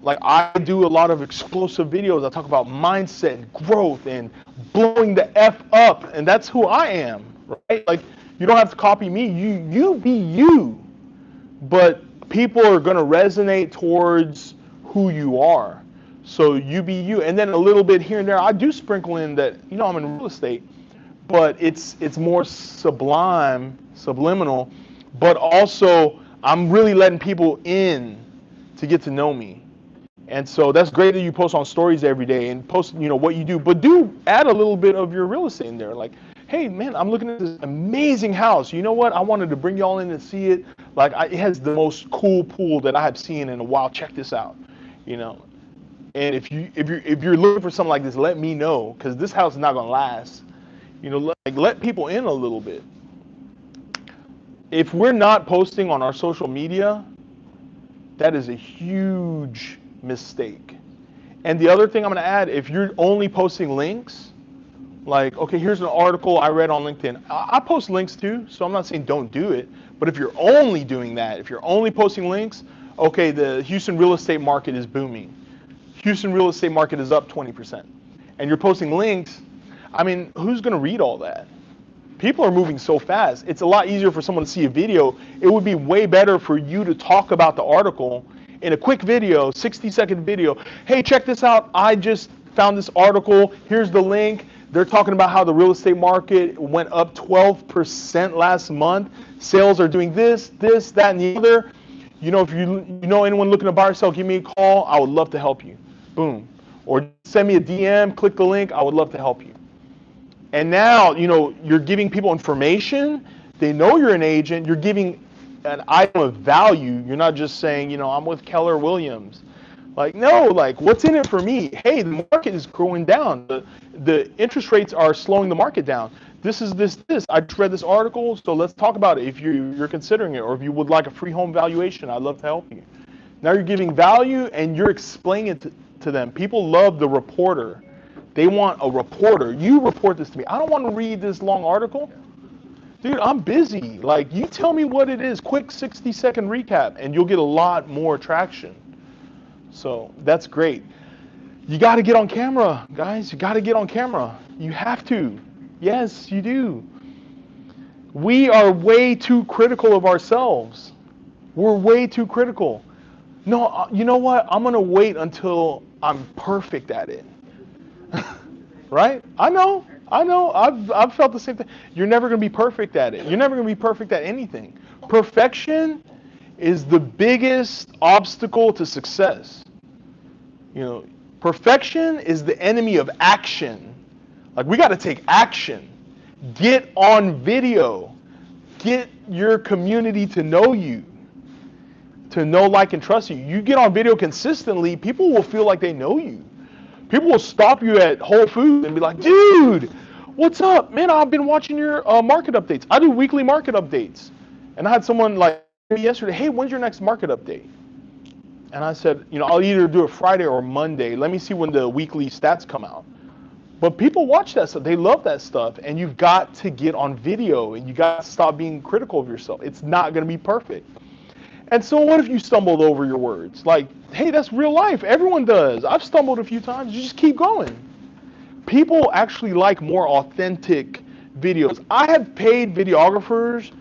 Like, I do a lot of explosive videos. I talk about mindset, growth, and blowing the F up, and that's who I am, right? Like, you don't have to copy me. You be you. But people are going to resonate towards who you are. So you be you. And then a little bit here and there, I do sprinkle in that, I'm in real estate, but it's more subliminal, but also I'm really letting people in to get to know me. And so that's great that you post on stories every day and post, what you do, but do add a little bit of your real estate in there. Like, hey, man, I'm looking at this amazing house. You know what? I wanted to bring y'all in and see it. Like, it has the most cool pool that I have seen in a while. Check this out, And if you're looking for something like this, let me know, because this house is not gonna last. You know, let people in a little bit. If we're not posting on our social media, that is a huge mistake. And the other thing I'm gonna add, if you're only posting links, like, okay, here's an article I read on LinkedIn. I post links too, so I'm not saying don't do it. But if you're only doing that, if you're only posting links, okay, the Houston real estate market is booming. Houston real estate market is up 20%. And you're posting links, I mean, who's gonna read all that? People are moving so fast. It's a lot easier for someone to see a video. It would be way better for you to talk about the article in a quick video, 60-second video. Hey, check this out. I just found this article. Here's the link. They're talking about how the real estate market went up 12% last month. Sales are doing this, that, and the other. You know, if you know anyone looking to buy or sell, give me a call. I would love to help you. Boom. Or send me a DM, click the link. I would love to help you. And now, you know, you're giving people information. They know you're an agent. You're giving an item of value. You're not just saying, you know, I'm with Keller Williams. Like, no, like, what's in it for me? Hey, the market is going down. The interest rates are slowing the market down. This is this. I just read this article, so let's talk about it if you're considering it, or if you would like a free home valuation, I'd love to help you. Now you're giving value and you're explaining it to them. People love the reporter. They want a reporter. You report this to me. I don't want to read this long article. Dude, I'm busy. Like, you tell me what it is, quick 60-second recap, and you'll get a lot more traction. So that's great. You got to get on camera, guys. You got to get on camera. You have to. Yes, you do. We are way too critical of ourselves. We're way too critical. No, you know what? I'm going to wait until I'm perfect at it. Right? I know. I've felt the same thing. You're never going to be perfect at it. You're never going to be perfect at anything. Perfection is the biggest obstacle to success. You know, perfection is the enemy of action. Like, we got to take action. Get on video. Get your community to know you. To know, like, and trust you. You get on video consistently, people will feel like they know you. People will stop you at Whole Foods and be like, dude, what's up? Man, I've been watching your market updates. I do weekly market updates. And I had someone like me yesterday, hey, when's your next market update? And I said, you know, I'll either do it Friday or Monday. Let me see when the weekly stats come out. But people watch that stuff. They love that stuff. And you've got to get on video, and you got to stop being critical of yourself. It's not going to be perfect. And so what if you stumbled over your words? Like, hey, that's real life. Everyone does. I've stumbled a few times. You just keep going. People actually like more authentic videos. I have paid videographers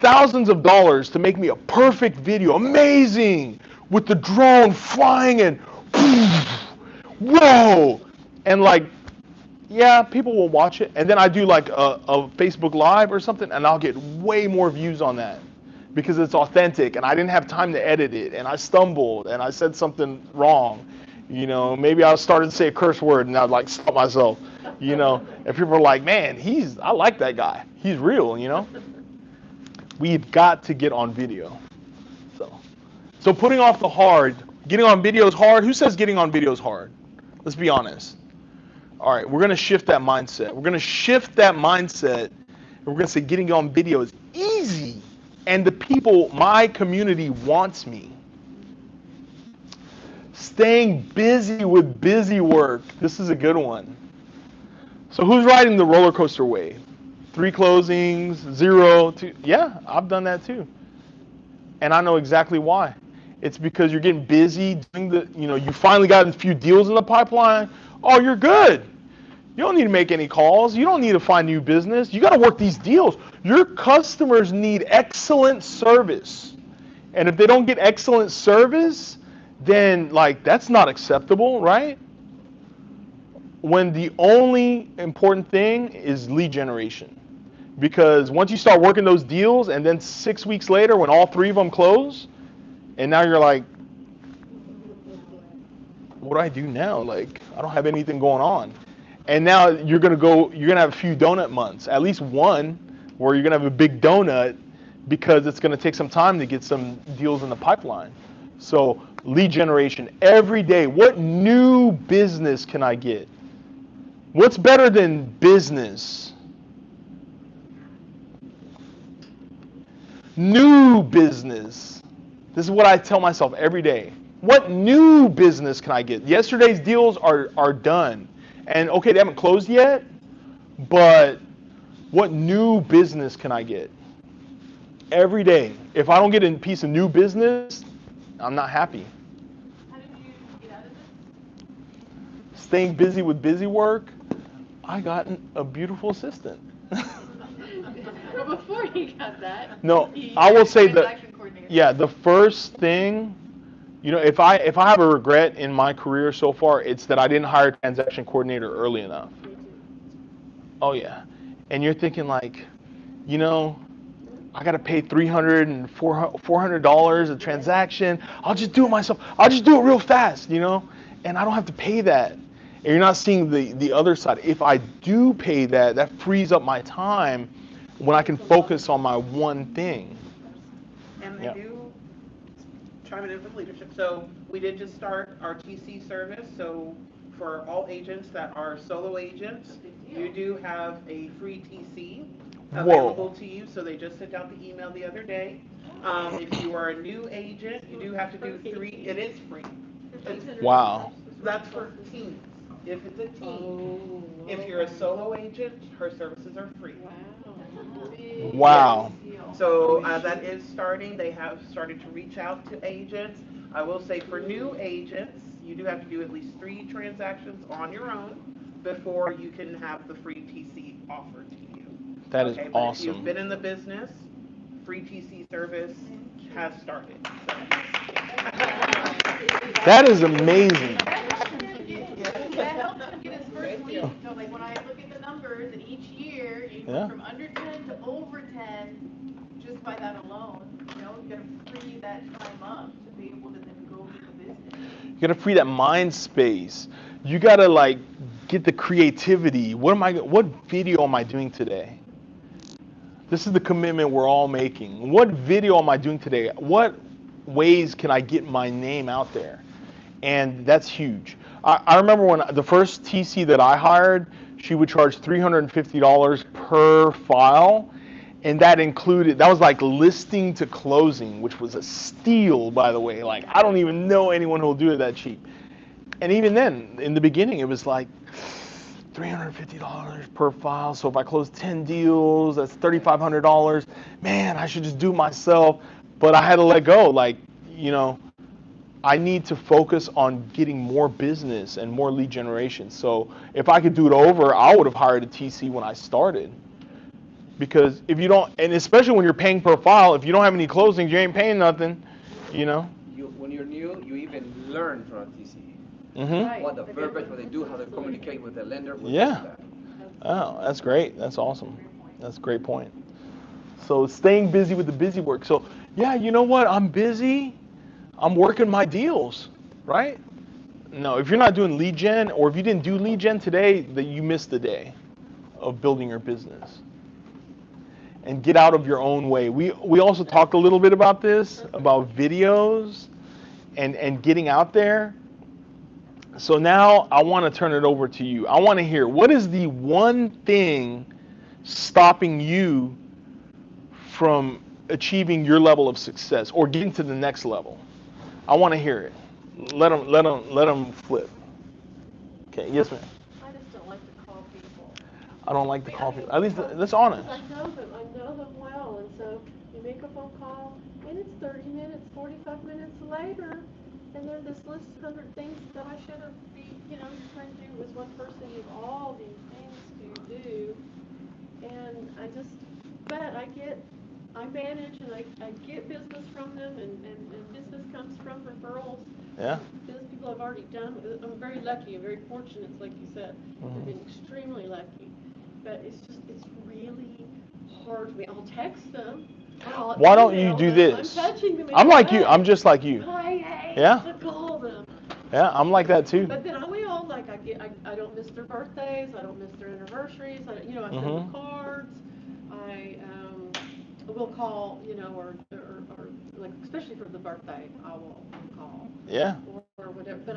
thousands of dollars to make me a perfect video. Amazing. With the drone flying and whoa. And like, yeah, people will watch it. And then I do like a Facebook Live or something, and I'll get way more views on that. Because it's authentic, and I didn't have time to edit it, and I stumbled, and I said something wrong. You know, maybe I started to say a curse word, and I'd like stop myself. You know, and people are like, man, I like that guy. He's real, you know. We've got to get on video. So putting off the hard, getting on video is hard. Who says getting on video is hard? Let's be honest. All right, we're gonna shift that mindset. We're gonna shift that mindset, and we're gonna say getting on video is easy. And the people, my community wants me. Staying busy with busy work. This is a good one. So who's riding the roller coaster wave? 3 closings, 0, 2. Yeah, I've done that too. And I know exactly why. It's because you're getting busy doing you finally got a few deals in the pipeline. Oh, you're good. You don't need to make any calls. You don't need to find new business. You got to work these deals. Your customers need excellent service. And if they don't get excellent service, then like that's not acceptable, right? When the only important thing is lead generation. Because once you start working those deals and then 6 weeks later when all 3 of them close, and now you're like, what do I do now? Like, I don't have anything going on. And now you're gonna have a few donut months, at least one, where you're gonna have a big donut because it's gonna take some time to get some deals in the pipeline. So lead generation every day. What new business can I get? What's better than business? New business. This is what I tell myself every day. What new business can I get? Yesterday's deals are done. And okay, they haven't closed yet, but what new business can I get? Every day. If I don't get a piece of new business, I'm not happy. How did you get out of this? Staying busy with busy work, I got a beautiful assistant. Well, before he got that, No, he I will was say transaction that, coordinator. yeah, the first thing, if I have a regret in my career so far, it's that I didn't hire a transaction coordinator early enough. Oh yeah, and you're thinking like, I got to pay $300 and $400 a transaction. I'll just do it myself. I'll just do it real fast, and I don't have to pay that. And you're not seeing the other side. If I do pay that, that frees up my time when I can focus on my one thing. And I Yeah. do chime in with leadership. So we did just start our TC service. So for all agents that are solo agents, you do have a free TC available to you. So they just sent out the email the other day. If you are a new agent, you do have to do 3. It is free. Wow. That's for teams. If it's a team, if you're a solo agent, her services are free. Wow. Yes. So that is starting. They have started to reach out to agents. I will say for new agents, you do have to do at least 3 transactions on your own before you can have the free TC offered to you. That is But awesome. if you've been in the business, free TC service has started. That is amazing. That helps him get his first lead. So like when I look at the numbers, and each year you go from under 10 to over 10 just by that alone. You gotta free that time up to be able to then go get the business. You gotta free that mind space. You gotta get the creativity. What video am I doing today? This is the commitment we're all making. What video am I doing today? What ways can I get my name out there? And that's huge. I remember when the first TC that I hired, she would charge $350 per file. And that was like listing to closing, which was a steal, by the way. Like, I don't even know anyone who will do it that cheap. And even then, in the beginning, it was like $350 per file. So if I close 10 deals, that's $3,500. Man, I should just do it myself. But I had to let go. I need to focus on getting more business and more lead generation. So if I could do it over, I would have hired a TC when I started. Because if you don't, and especially when you're paying per file, if you don't have any closings, you ain't paying nothing, When you're new, you even learn from a TC. Mm-hmm. What the verbiage, what they do, how to communicate with the lender. Yeah. Oh, that's great. That's awesome. That's a great point. So staying busy with the busy work. So yeah, you know what? I'm busy. I'm working my deals, right? No, if you're not doing lead gen, or if you didn't do lead gen today, that you missed the day of building your business. And get out of your own way. We also talked a little bit about this, about videos and getting out there. So now I want to turn it over to you. I want to hear, what is the one thing stopping you from achieving your level of success or getting to the next level? I want to hear it. Let them flip. Okay, yes, ma'am. I just don't like to call people. I don't like to call people. At least that's honest. I know them well, and so you make a phone call, and it's 30 minutes, 45 minutes later, and then this list of 100 things that I should have trying to do with one person. You have all these things to do, and I manage and I get business from them, and business comes from referrals. Yeah. Business people have already done. I'm very lucky. I'm very fortunate, like you said. I've been extremely lucky. But it's really hard for me. I'll text them. Why don't you do this? I'm touching them. I'm like you. I'm just like you. I hate to call them. Yeah, I'm like that too. But then we all I don't miss their birthdays. I don't miss their anniversaries. I send them cards. we'll call, or like, especially for the birthday, I will call. Yeah. Or whatever, but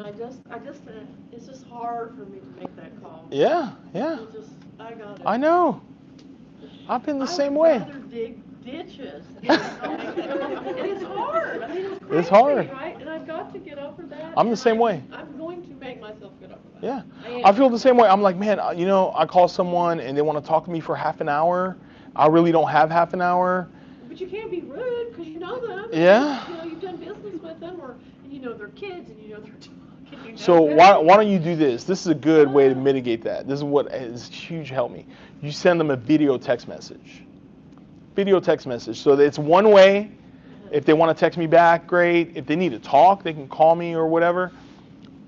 it's just hard for me to make that call. Yeah, yeah. I know. I've been the same way. I would rather dig ditches. And it's hard. I mean, it's crazy, It's hard. right? And I've got to get over that. I'm the same way. I'm going to make myself get over that. Yeah. I feel the same way. I'm like, man, I call someone and they want to talk to me for half an hour. I really don't have half an hour. But you can't be rude because you know them. Yeah. You've done business with them, or you know their kids, and you know their talking. So why don't you do this? This is a good way to mitigate that. This is what is huge help me. You send them a video text message. Video text message. So that it's one way. If they want to text me back, great. If they need to talk, they can call me or whatever.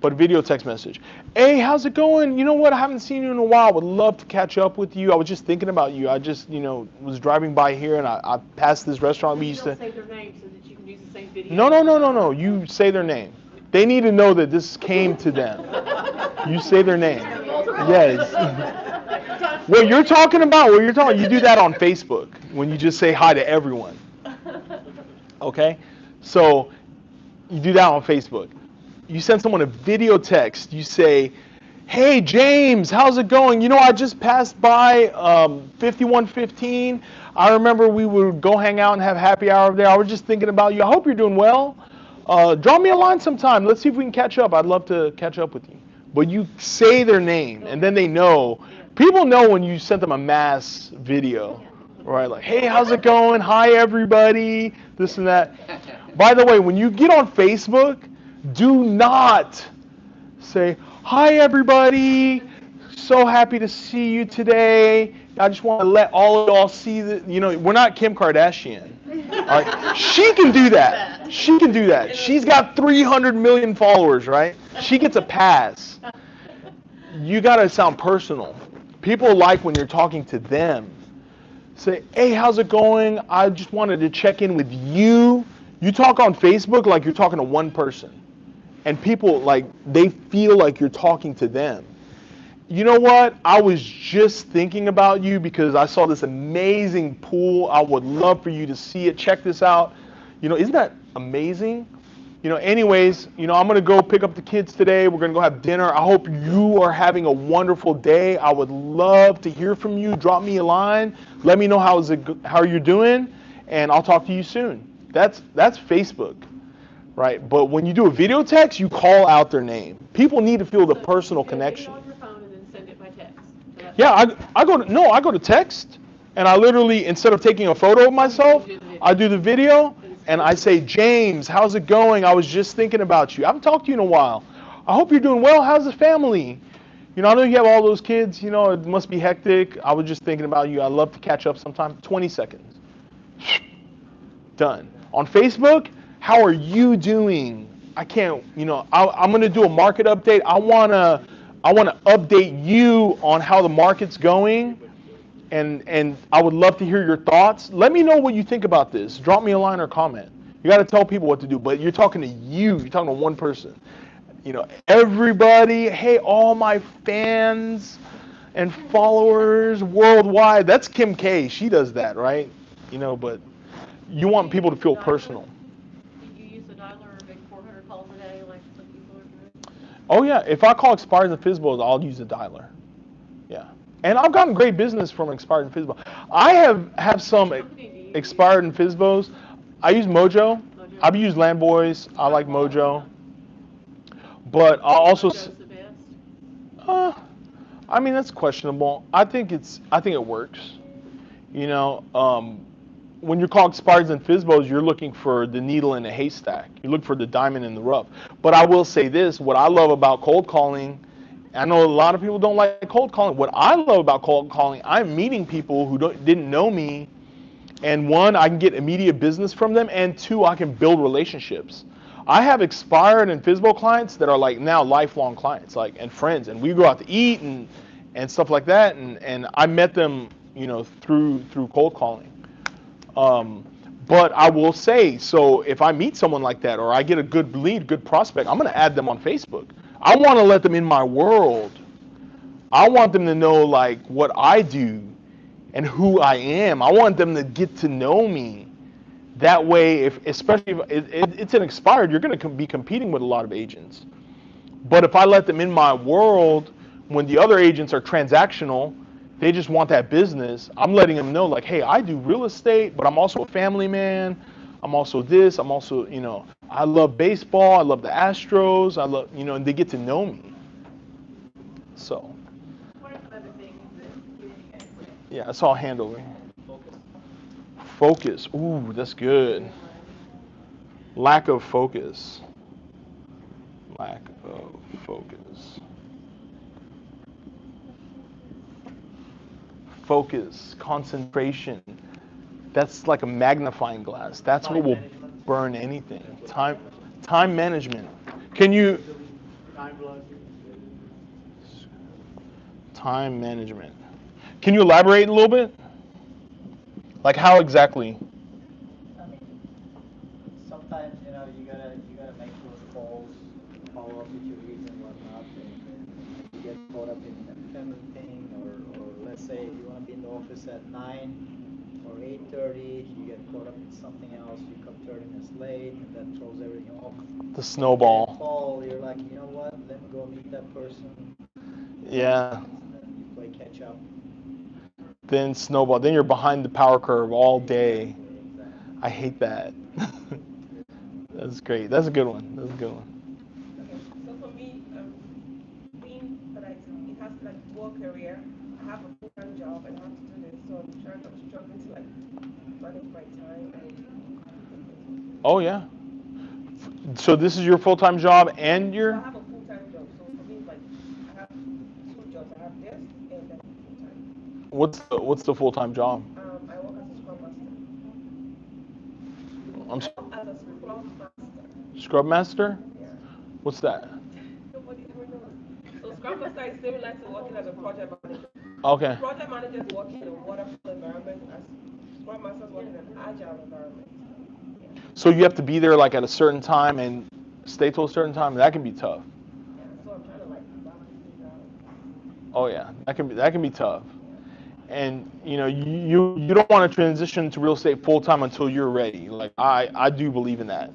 But video text message. Hey, how's it going? You know what? I haven't seen you in a while. I would love to catch up with you. I was just thinking about you. I just, was driving by here and I passed this restaurant we used to. Say their name so that you can use the same video. No. You say their name. They need to know that this came to them. You say their name. Yes. What you're talking about, you do that on Facebook when you just say hi to everyone. Okay? So you do that on Facebook. You send someone a video text. You say, hey, James, how's it going? I just passed by 5115. I remember we would go hang out and have happy hour there. I was just thinking about you. I hope you're doing well. Drop me a line sometime. Let's see if we can catch up. I'd love to catch up with you. But you say their name, and then they know. People know when you sent them a mass video, right? Like, hey, how's it going? Hi, everybody. This and that. By the way, when you get on Facebook, do not say, hi, everybody. So happy to see you today. I just want to let all of y'all see that, we're not Kim Kardashian. All right? She can do that. She's got 300 million followers, right? She gets a pass. You got to sound personal. People like when you're talking to them. Say, hey, how's it going? I just wanted to check in with you. You talk on Facebook like you're talking to one person. And people, they feel like you're talking to them. You know what? I was just thinking about you because I saw this amazing pool. I would love for you to see it. Check this out. Isn't that amazing? Anyways, I'm going to go pick up the kids today. We're going to go have dinner. I hope you are having a wonderful day. I would love to hear from you. Drop me a line. Let me know how you're doing, and I'll talk to you soon. That's Facebook. Right, but when you do a video text, you call out their name. People need to feel the personal connection. On your phone and then send it by text. Yeah, I go to text, and I literally, instead of taking a photo of myself, I do the video, and I say, James, how's it going? I was just thinking about you. I haven't talked to you in a while. I hope you're doing well. How's the family? I know you have all those kids. It must be hectic. I was just thinking about you. I'd love to catch up sometime. 20 seconds. Done. On Facebook, how are you doing? I can't, I'm going to do a market update. I want to update you on how the market's going, and I would love to hear your thoughts. Let me know what you think about this. Drop me a line or comment. You got to tell people what to do, but you're talking to you. You're talking to one person. Everybody, hey, all my fans and followers worldwide. That's Kim K. She does that, right? But you want people to feel personal. Oh yeah, if I call expired and FSBOs, I'll use a dialer. Yeah, and I've gotten great business from expired and FSBO. I have some expired and FSBOs. I use Mojo. I've used Landboys. I like Mojo. But I also. That's questionable. I think it works. When you're called expireds and FSBOs, you're looking for the needle in a haystack. You look for the diamond in the rough. But I will say this, what I love about cold calling, I know a lot of people don't like cold calling. What I love about cold calling, I'm meeting people who didn't know me, and one, I can get immediate business from them, and two, I can build relationships. I have expired and FSBO clients that are now lifelong clients, and friends, and we go out to eat and stuff like that, and I met them, through cold calling. But I will say, so if I meet someone like that, or I get a good lead, good prospect, I'm going to add them on Facebook. I want to let them in my world. I want them to know what I do and who I am. I want them to get to know me. That way, if especially if it's an expired, you're going to be competing with a lot of agents. But if I let them in my world, when the other agents are transactional, they just want that business. I'm letting them know, like, hey, I do real estate, but I'm also a family man. I'm also this. I'm also, I love baseball. I love the Astros. I love, and they get to know me. So. What are some other things that you guys would? Yeah, that's all hand over. Focus. Ooh, that's good. Lack of focus. Lack of focus. Focus, concentration. That's like a magnifying glass. That's what will burn anything. Time management. Can you time management. Can you elaborate a little bit? Like how exactly? I mean, sometimes you gotta make those calls, follow up with your leads and whatnot, and you get caught up in a family thing, or let's say you want to be in the office at 9 or 8:30, you get caught up in something else, you come 30 minutes late, and that throws everything off. The snowball. Call, you're like, you know what? Let me go meet that person. Yeah. And then you play catch up. Then snowball. Then you're behind the power curve all day. I hate that. That's great. That's a good one. That's a good one. Okay, so for me, being that it has like work career, I have a full-time job and I have to do this, so I'm struggling to like manage my time and. Oh yeah. So this is your full-time job and your. So I have a full-time job, so for me, it's like I have two jobs. I have this and then full-time. What's the full-time job? I work as a scrum master. I'm sorry. As a scrum master. Scrub master? Yeah. What's that? Nobody ever knows. So scrum master is similar to working as a project manager. Okay. Project managers work in a waterfall environment as scrum masters work in an agile environment. Yeah. So you have to be there like at a certain time and stay till a certain time. That can be tough. Yeah. So I'm trying to like balance things out. Oh yeah, that can be tough. And you don't want to transition to real estate full time until you're ready. Like I do believe in that.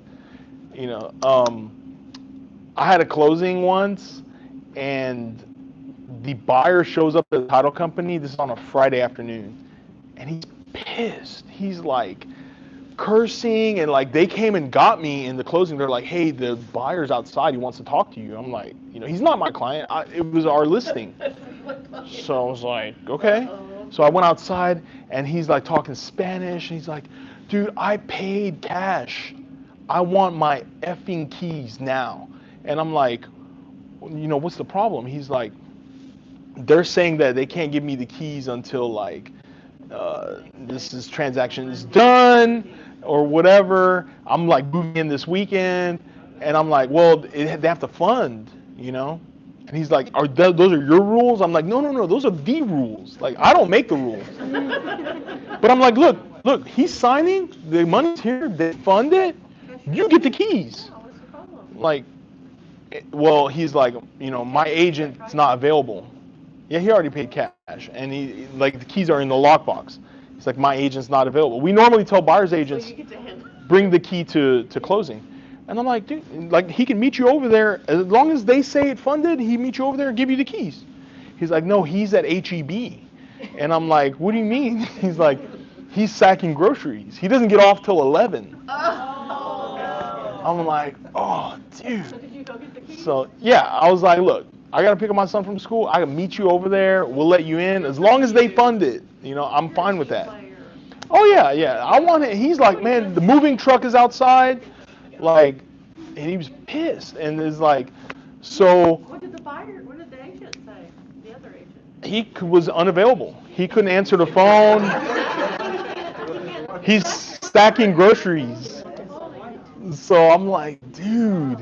I had a closing once, and the buyer shows up at the title company. This is on a Friday afternoon, and he's pissed. He's like cursing, and like they came and got me in the closing. They're like, "Hey, the buyer's outside. He wants to talk to you." I'm like, he's not my client. It was our listing. So I was like, okay. So I went outside, and he's like talking Spanish, and he's like, "Dude, I paid cash. I want my effing keys now." And I'm like, what's the problem? He's like, they're saying that they can't give me the keys until like this transaction is done or whatever. I'm like moving in this weekend, and I'm like, well, they have to fund, And he's like, those are your rules? I'm like, no, those are the rules. Like, I don't make the rules. But I'm like, look, he's signing, the money's here, they fund it, you get the keys. Like, well, he's like, my agent's not available. Yeah, he already paid cash, and he like the keys are in the lockbox. He's like, my agent's not available. We normally tell buyers agents, bring the key to closing. And I'm like, dude, like he can meet you over there as long as they say it funded. He meet you over there and give you the keys. He's like, no, he's at HEB, and I'm like, what do you mean? He's like, he's sacking groceries. He doesn't get off till 11. I'm like, oh, dude. So did you go get the keys? So yeah, I was like, look, I gotta pick up my son from school. I can meet you over there. We'll let you in as long as they fund it. I'm fine with that. Oh yeah. I want it. He's like, man, the moving truck is outside, like, and he was pissed. And it's like, so. What did the agent say? The other agent. He was unavailable. He couldn't answer the phone. He's stacking groceries. So I'm like, dude,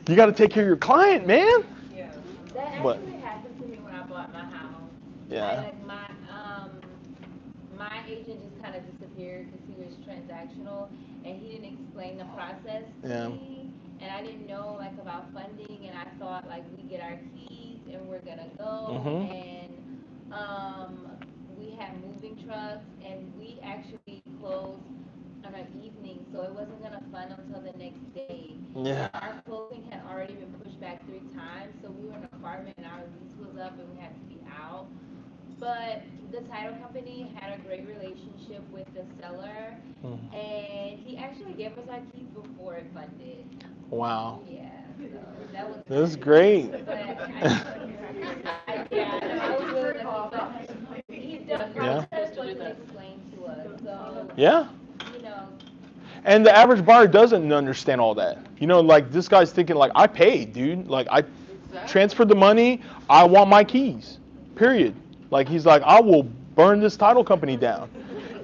you got to take care of your client, man. Yeah. That actually happened to me when I bought my house. Yeah. My agent just kind of disappeared because he was transactional and he didn't explain the process to me. And I didn't know like about funding, and I thought like we get our keys and we're gonna go and we had moving trucks, and we actually closed on an evening, so it wasn't gonna fund until the next day. Yeah. And our closing had already been pushed back 3 times, so we were in an apartment and our lease was up and we had to be out. But the title company had a great relationship with the seller, and he actually gave us our keys before it funded. Wow. Yeah, so that was. That's great. But I was really lucky, but the process wasn't explained to us, so. Yeah. You know. And the average buyer doesn't understand all that. You know, like this guy's thinking like, I paid, dude. Like I transferred the money. I want my keys. Period. Like he's like, I will burn this title company down.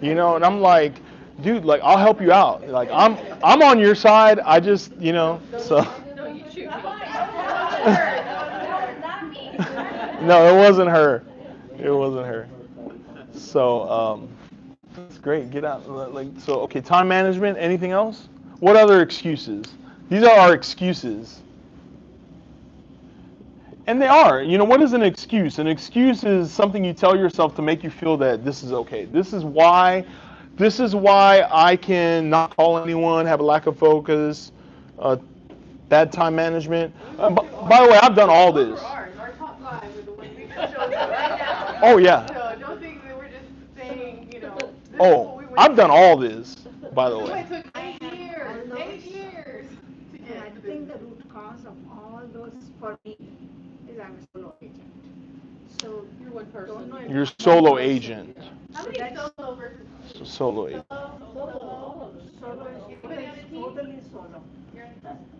You know, and I'm like, dude, like I'll help you out. Like I'm on your side. I just, you know, so. No, it wasn't her. It wasn't her. So that's great. Get out. Like so. Okay. Time management. Anything else? What other excuses? These are our excuses. And they are. You know, what is an excuse? An excuse is something you tell yourself to make you feel that this is okay. This is why I can not call anyone, have a lack of focus, bad time management. By the way, I've done all this. Our top 5 are the ones we just showed you right now. Oh, yeah. So don't think that we're just saying, you know. Oh, I've done all this, by the way. It took 8 years. 8 years. And I think the root cause of all those for me is I'm a solo agent. So you're one person. You're solo agent. How many solo versus Solo agent. Solo is totally solo. You're in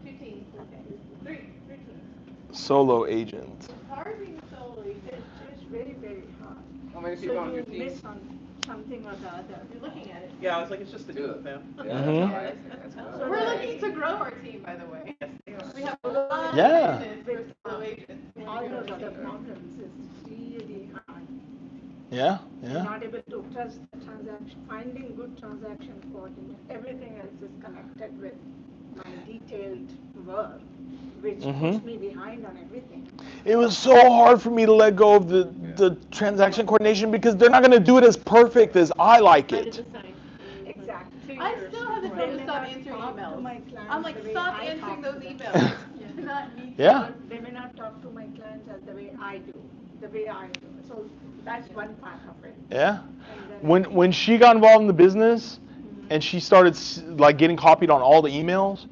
2 teams. Okay. 3 teams. Solo agent. It's hard being solo agent. It's very, very hard. How many So people on you your team? miss on something or the other. You're looking at it. Yeah, I was like, it's just a good fam. So we're looking to grow our team, by the way. We have a lot Yeah. of business for solo agents. All those other problems is really hard. Yeah. Not able to trust the transaction, finding good transaction coordinate. Everything else is connected with my detailed work, which puts me behind on everything. It was so hard for me to let go of the transaction coordination because they're not going to do it as perfect as I like it. Exactly. I still haven't told to stop answering emails. I'm like, stop answering those emails. Do not need to. Yeah. They may not talk to my clients as the way I do, the way I do. So that's one part of it. Yeah. When she got involved in the business and she started like getting copied on all the emails,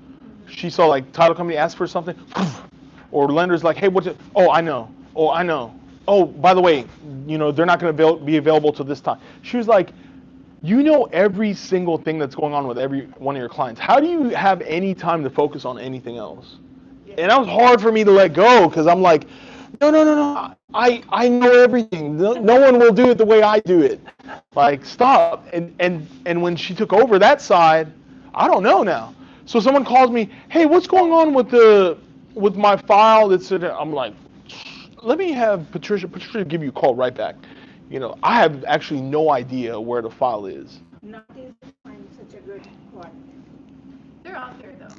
she saw like title company ask for something, or lender's like, hey, what's it? Oh, I know. Oh, I know. Oh, by the way, you know they're not going to be available till this time. She was like, you know every single thing that's going on with every one of your clients. How do you have any time to focus on anything else? And that was hard for me to let go because I'm like, no. I know everything. No one will do it the way I do it. Like, stop. And when she took over that side, I don't know now. So someone calls me, hey, what's going on with my file? I'm like, let me have Patricia give you a call right back. You know, I have actually no idea where the file is. Not easy to find such a good one. They're out there though.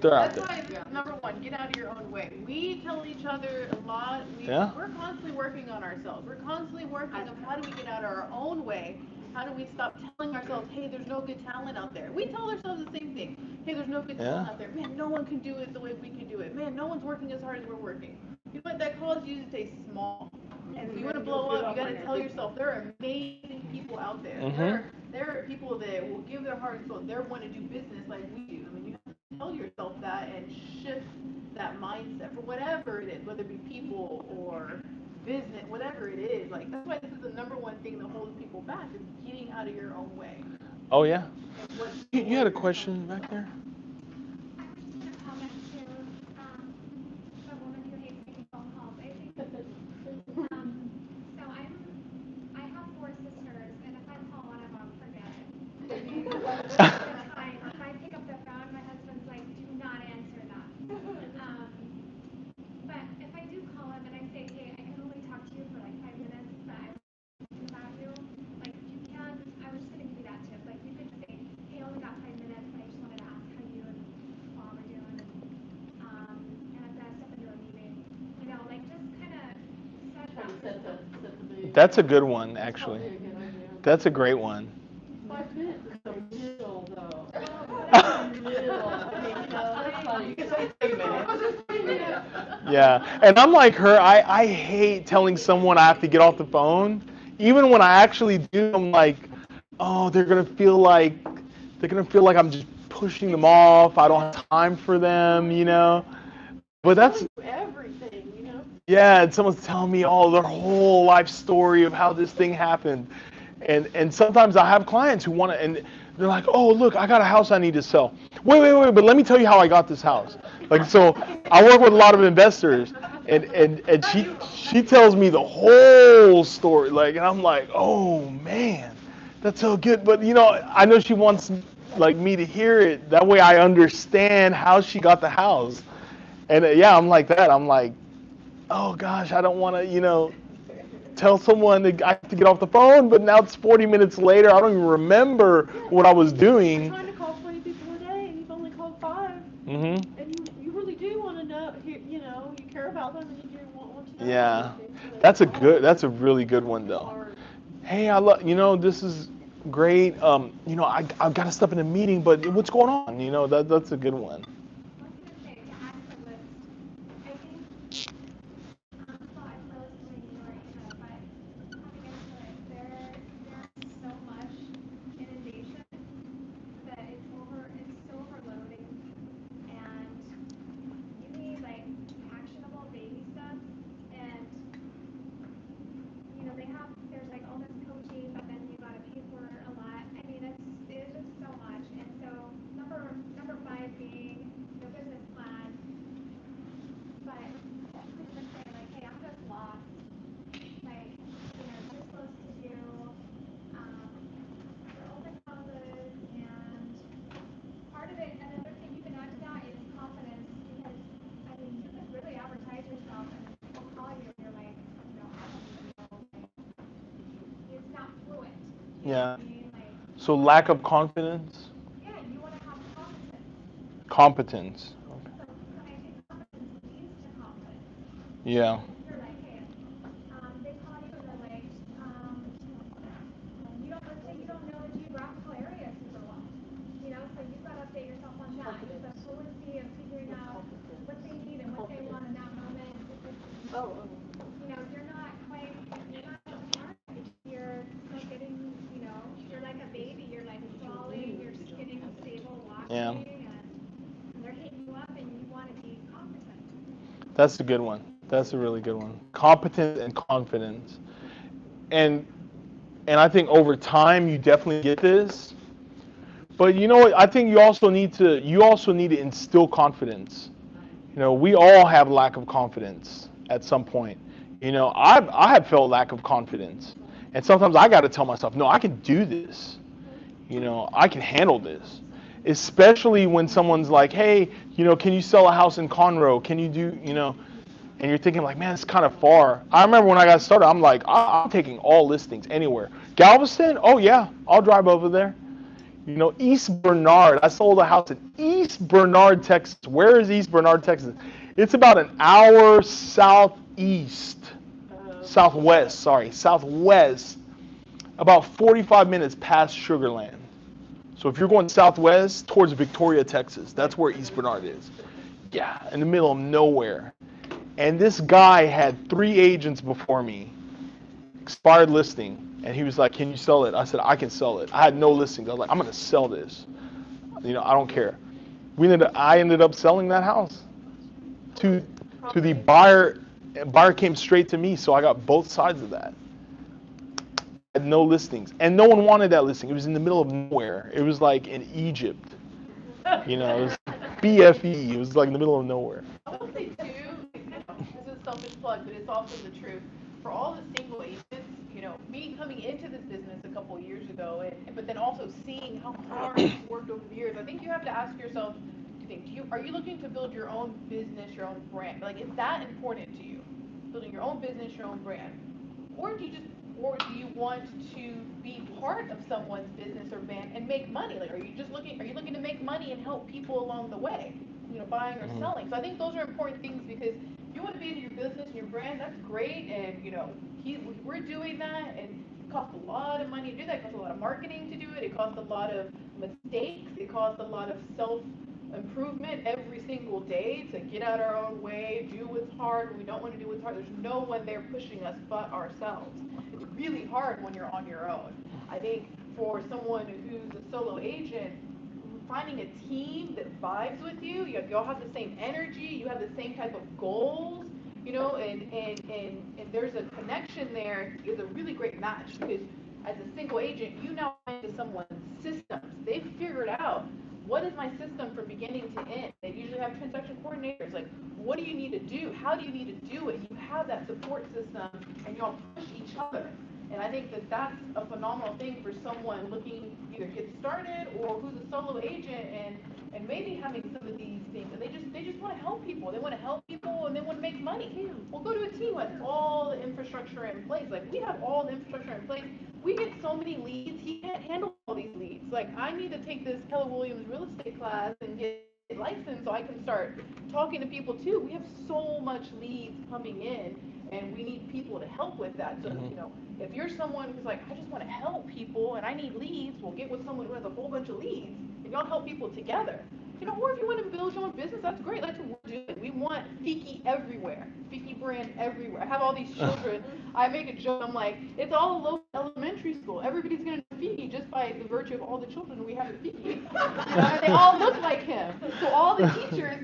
They're out That's there. why, number one, get out of your own way. We tell each other a lot. We're constantly working on ourselves. We're constantly working on how do we get out of our own way? How do we stop telling ourselves, hey, there's no good talent out there? We tell ourselves the same thing. Hey, there's no good talent out there. Man, no one can do it the way we can do it. Man, no one's working as hard as we're working. You know what? That calls you to stay small. And if you want to blow up, you got to tell yourself there are amazing people out there. There are people that will give their heart and soul. They want to do business like we do. I mean, you have to tell yourself that and shift that mindset for whatever it is, whether it be people or business, whatever it is. Like that's why this is the number one thing that holds people back is getting out of your own way. Oh yeah. You had a question back there? If I pick up the phone, my husband's like, do not answer that. But if I do call him and I say, hey, I can only talk to you for like 5 minutes, but I'm thinking about you, like you can, I was just going to give you that tip. Like you could say, hey, I only got 5 minutes, but I just wanted to ask how That's a good one, actually. That's a great one. 5 minutes is the middle, though. Yeah, and I'm like her. I hate telling someone I have to get off the phone. Even when I actually do, I'm like, oh, they're gonna feel like I'm just pushing them off. I don't have time for them, you know. But that's everything, yeah, and someone's telling me all their whole life story of how this thing happened. And sometimes I have clients who want to, and they're like, oh, look, I got a house I need to sell. Wait, but let me tell you how I got this house. Like, so I work with a lot of investors, and she tells me the whole story. Like, and I'm like, oh, man, that's so good. But, I know she wants, like, me to hear it. That way I understand how she got the house. And, yeah, I'm like that. I'm like, oh, gosh, I don't want to, tell someone that I have to get off the phone, but now it's 40 minutes later. I don't even remember what I was doing. You're trying to call 20 people a day, and you've only called 5. Mm-hmm. And you really do want to know, you care about them, and you do want to know. Yeah, that's a really good one though. Hey, this is great. I've got to step in a meeting, but what's going on? That's a good one. Yeah. So lack of confidence? Competence. Okay. Yeah. Yeah. That's a good one. That's a really good one. Competence and confidence. And I think over time you definitely get this. But you know what? I think you also need to instill confidence. We all have lack of confidence at some point. I have felt lack of confidence. And sometimes I got to tell myself, no, I can do this. I can handle this. Especially when someone's like, hey, can you sell a house in Conroe? Can you do, and you're thinking like, man, it's kind of far. I remember when I got started, I'm like, I'm taking all listings anywhere. Galveston? Oh yeah, I'll drive over there. East Bernard. I sold a house in East Bernard, Texas. Where is East Bernard, Texas? It's about an hour southwest, about 45 minutes past Sugar Land. So if you're going southwest towards Victoria, Texas, that's where East Bernard is. Yeah, in the middle of nowhere. And this guy had 3 agents before me, expired listing. And he was like, can you sell it? I said, I can sell it. I had no listings. I was like, I'm going to sell this. I don't care. I ended up selling that house to the buyer. Buyer came straight to me, so I got both sides of that. I had no listings. And no one wanted that listing. It was in the middle of nowhere. It was like in Egypt. It was BFE. It was like in the middle of nowhere. I will say too, this is selfish plug, but it's also the truth. For all the single agents, me coming into this business a couple of years ago, but then also seeing how hard it's worked over the years, I think you have to ask yourself, are you looking to build your own business, your own brand? Like, is that important to you? Building your own business, your own brand? Or do you want to be part of someone's business or brand and make money? Like, are you looking to make money and help people along the way? Buying or selling. So I think those are important things because you want to be in your business and your brand, that's great. And, we're doing that, and it costs a lot of money to do that. It costs a lot of marketing to do it. It costs a lot of mistakes. It costs a lot of self-improvement every single day to get out our own way, do what's hard when we don't want to do what's hard. There's no one there pushing us but ourselves. It's really hard when you're on your own. I think for someone who's a solo agent, finding a team that vibes with you, y'all have the same energy, you have the same type of goals, and there's a connection there is a really great match, because as a single agent, you now into someone's systems. They've figured out what is my system from beginning to end. They usually have transaction coordinators. Like, what do you need to do? How do you need to do it? You have that support system, and y'all push each other. And I think that that's a phenomenal thing for someone looking either get started or who's a solo agent and maybe having some of these things. And they just want to help people. They want to help people and they want to make money. Well, go to a team with all the infrastructure in place. Like, we have all the infrastructure in place. We get so many leads. He can't handle all these leads. Like, I need to take this Keller Williams real estate class and get licensed so I can start talking to people too. We have so much leads coming in, and we need people to help with that. So, if you're someone who's like, I just want to help people and I need leads, well, get with someone who has a whole bunch of leads, and y'all help people together. Or if you want to build your own business, that's great. That's what we're doing. We want Fiki everywhere. Fiki brand everywhere. I have all these children. I make a joke. I'm like, it's all a local elementary school. Everybody's going to Fiki just by the virtue of all the children we have at Fiki. And they all look like him. So all the teachers,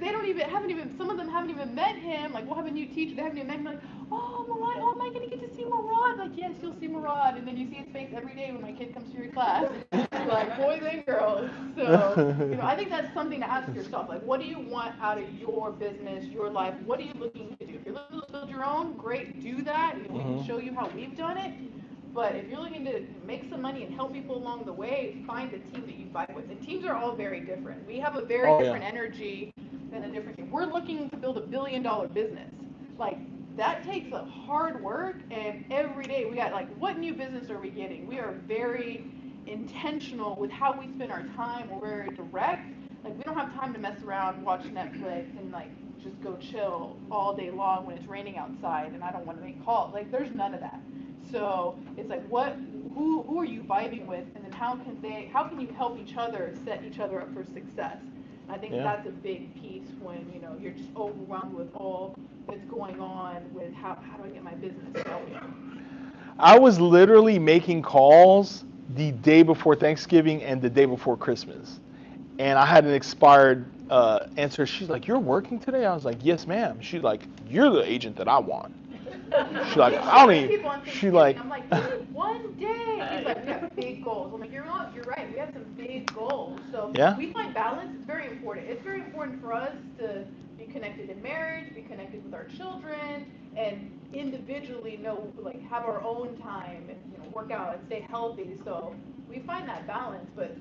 some of them haven't even met him. Like, we'll have a new teacher. They haven't even met him. Like, oh, Morad, am I going to get to see Morad? Like, yes, you'll see Morad. And then you see his face every day when my kid comes to your class. Like, boys and girls. So, I think that's something to ask yourself. Like, what do you want out of your business, your life? What are you looking to do? If you're looking to build your own, great, do that. We can show you how we've done it. But if you're looking to make some money and help people along the way, find a team that you vibe with. And teams are all very different. We have a very different energy than a different team. We're looking to build $1 billion business. Like, that takes a hard work, and every day we got, like, what new business are we getting? We are very intentional with how we spend our time. We're very direct. Like, we don't have time to mess around, watch Netflix, and, like, just go chill all day long when it's raining outside and I don't want to make calls. Like, there's none of that. So it's like, who are you vibing with, and then how can you help each other set each other up for success? I think that's a big piece when you're just overwhelmed with all that's going on with how do I get my business going. I was literally making calls the day before Thanksgiving and the day before Christmas, and I had an expired answer. She's like, "You're working today?" I was like, "Yes, ma'am." She's like, "You're the agent that I want." She's like, "I don't even." She's like, I'm like, give me one day. He's like, we have big goals. I'm like, you're right. We have some big goals. So we find balance. It's very important. It's very important for us to be connected in marriage, be connected with our children, and individually have our own time and work out and stay healthy. So we find that balance. But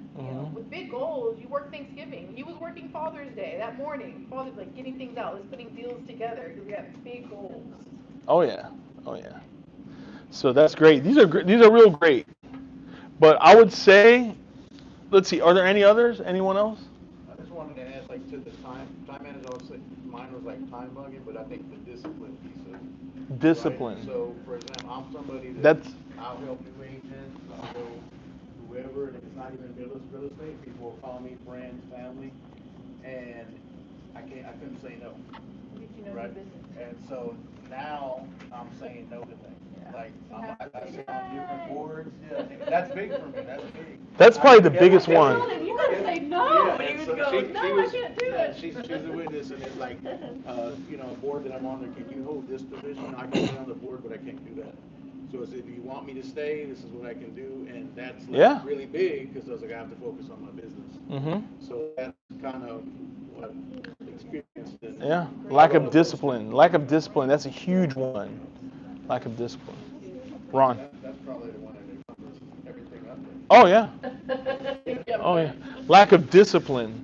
with big goals, you work Thanksgiving. He was working Father's Day that morning. Father's like getting things out. Let's putting deals together because we have big goals. Oh yeah. So that's great. These are real great. But I would say, let's see, are there any others? Anyone else? I just wanted to ask, like, to the time management, I would say mine was like time bugging, but I think the discipline piece of it. Discipline. Right? So, for example, I'm somebody I'll help new agents, I'll help whoever, and it's not even real estate. People will call me friends, family, and I couldn't say no. Right? And so now I'm saying no to things. Like, I sit on different boards. Yeah, that's big for me. That's big. That's probably the biggest one. You gotta say no. Yeah, You so go, no, I can't do it. She's a witness, and it's like, a board that I'm on there, can you hold this position? I can be on the board, but I can't do that. So it's, if you want me to stay, this is what I can do, and that's like really big, because I was like, I have to focus on my business. So that's kind of what I've experienced. Yeah, lack of discipline. That's a huge one. Lack of discipline. Ron. That's probably the one that encompasses everything up there. Oh yeah. Oh yeah. Lack of discipline.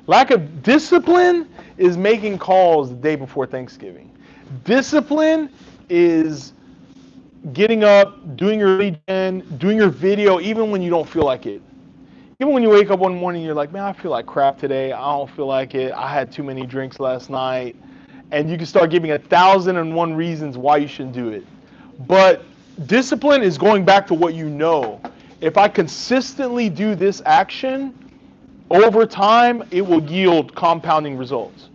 Lack of discipline is making calls the day before Thanksgiving. Discipline is getting up, doing your lead gen, doing your video, even when you don't feel like it. Even when you wake up one morning, you're like, man, I feel like crap today. I don't feel like it. I had too many drinks last night. and you can start giving 1,001 reasons why you shouldn't do it. But discipline is going back to what you know. If I consistently do this action, over time, it will yield compounding results.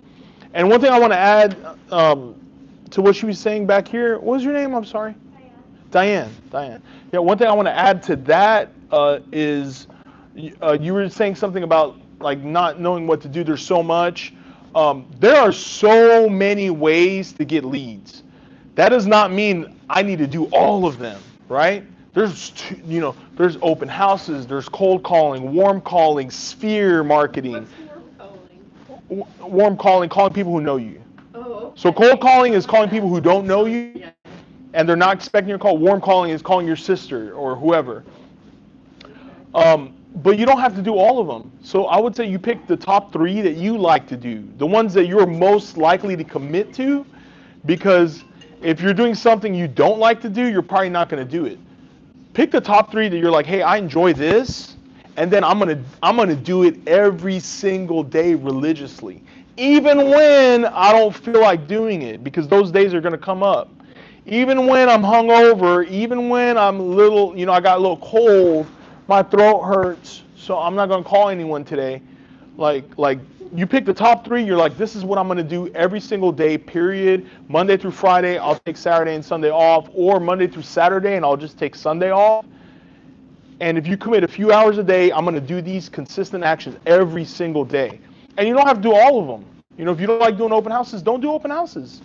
And one thing I want to add to what she was saying back here, what was your name? I'm sorry? Diane. Yeah, one thing I want to add to that is you were saying something about like not knowing what to do. There's so much. There are so many ways to get leads. That does not mean I need to do all of them, right? There's open houses, there's cold calling, warm calling, sphere marketing. Warm calling, calling people who know you. So cold calling is calling people who don't know you, and they're not expecting your call. Warm calling is calling your sister or whoever. But you don't have to do all of them. So I would say you pick the top 3 that you like to do, the ones that you're most likely to commit to, because if you're doing something you don't like to do, you're probably not going to do it. Pick the top 3 that you're like, hey, I enjoy this, and then I'm gonna do it every single day religiously, even when I don't feel like doing it, because those days are gonna come up. Even when I'm hungover, even when I'm I got a little cold, my throat hurts, so I'm not gonna call anyone today. Like you pick the top 3, you're like, this is what I'm gonna do every single day, period. Monday through Friday, I'll take Saturday and Sunday off, or Monday through Saturday and I'll just take Sunday off. And if you commit a few hours a day, I'm gonna do these consistent actions every single day. And you don't have to do all of them. If you don't like doing open houses, don't do open houses.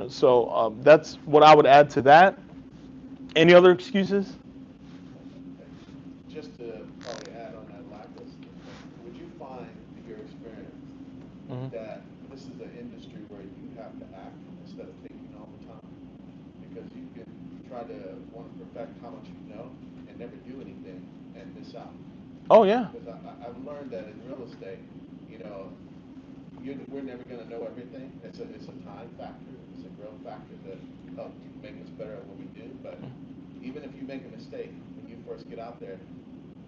So that's what I would add to that. Any other excuses? Just to probably add on that last list, would you find in your experience that this is an industry where you have to act instead of thinking all the time? Because you can try to want to perfect how much you know and never do anything and miss out. Oh, yeah. Because I've learned that in real estate, we're never going to know everything. It's a time factor. It's a growth factor that helps make us better at what we do. But even if you make a mistake when you first get out there,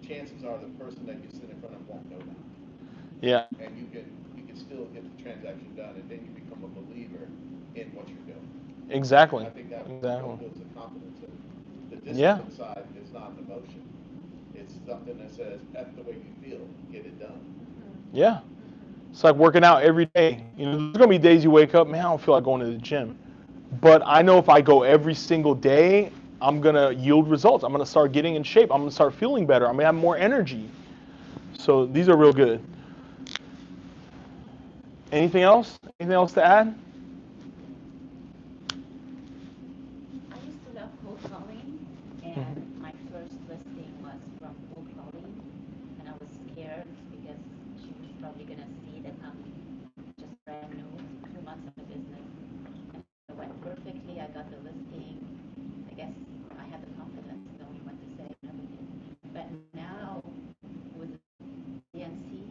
chances are the person that you sit in front of won't know that. Yeah. And you can still get the transaction done, and then you become a believer in what you're doing. Exactly. I think that Exactly. builds the confidence. The discipline side is not an emotion. It's something that says, F the way you feel, get it done. Yeah. It's like working out every day. There's gonna be days you wake up, man, I don't feel like going to the gym. But I know if I go every single day, I'm gonna yield results. I'm gonna start getting in shape. I'm gonna start feeling better. I'm gonna have more energy. So these are real good. Anything else? Anything else to add? I used to love cold calling, and my first listing was from cold calling, and I was scared because she was probably gonna see that I'm just brand new, 2 months in the business, and it went perfectly. I got the listing. I guess I had the confidence knowing what to say and everything. But now with DNC,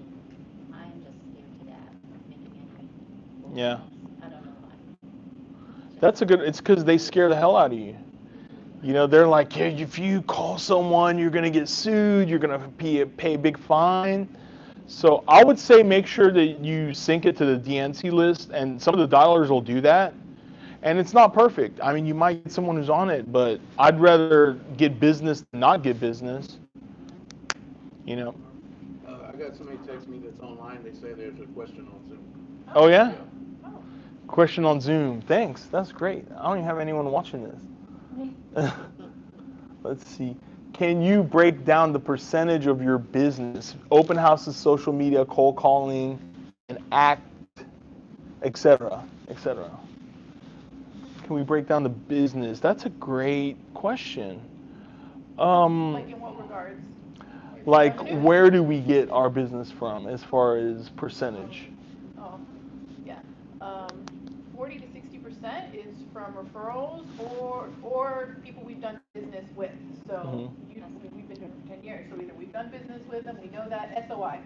I am just scared to death of making any phone Yeah. calls. I don't know why. It's because they scare the hell out of you. They're like, yeah, if you call someone, you're gonna get sued. You're gonna pay a big fine. So I would say make sure that you sync it to the DNC list, and some of the dialers will do that. And it's not perfect. I mean, you might get someone who's on it, but I'd rather get business than not get business. I got somebody text me that's online. They say there's a question on Zoom. Oh, yeah? Question on Zoom. Thanks. That's great. I don't even have anyone watching this. Let's see. Can you break down the percentage of your business, open houses, social media, cold calling, and act, etc., etc.? Can we break down the business? That's a great question. Like in what regards? Like, Revenue? where do we get our business from as far as percentage? Oh, yeah. 40 to 60% is from referrals or people we've done business with. So we've been doing it for 10 years. So either we've done business with them, we know that SOI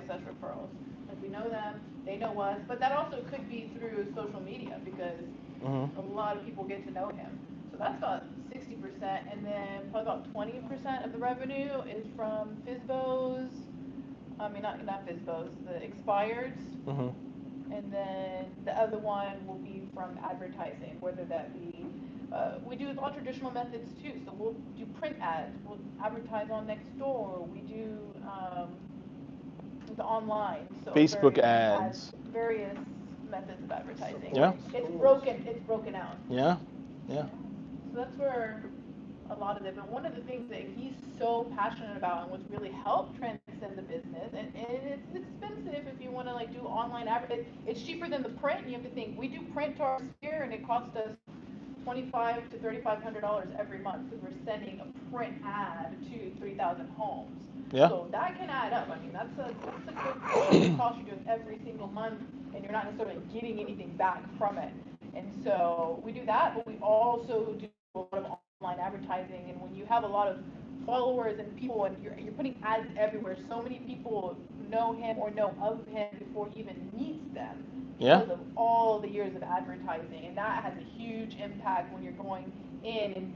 such referrals. Like we know them, they know us. But that also could be through social media because a lot of people get to know him. So that's about 60%, and then probably about 20% of the revenue is from FISBOs. I mean, not FISBOs, the expireds. And then the other one will be from advertising, whether that be, we do all traditional methods too. So we'll do print ads, we'll advertise on Nextdoor, we do the online, so Facebook various ads. Various methods of advertising. Yeah. It's broken out. Yeah. Yeah. So that's where a lot of it. But one of the things that he's so passionate about and what's really helped transcend the business, and it's expensive if you want to like do online it's cheaper than the print. You have to think we do print to our sphere, and it costs us $2,500 to $3,500 every month because we're sending a print ad to 3,000 homes. Yeah. So that can add up. I mean, that's a good cost you're doing every single month, and you're not necessarily getting anything back from it. And so we do that, but we also do a lot of online advertising. And when you have a lot of followers and people, and you're putting ads everywhere, so many people know him or know of him before he even meets them because of all the years of advertising. And that has a huge impact when you're going in, and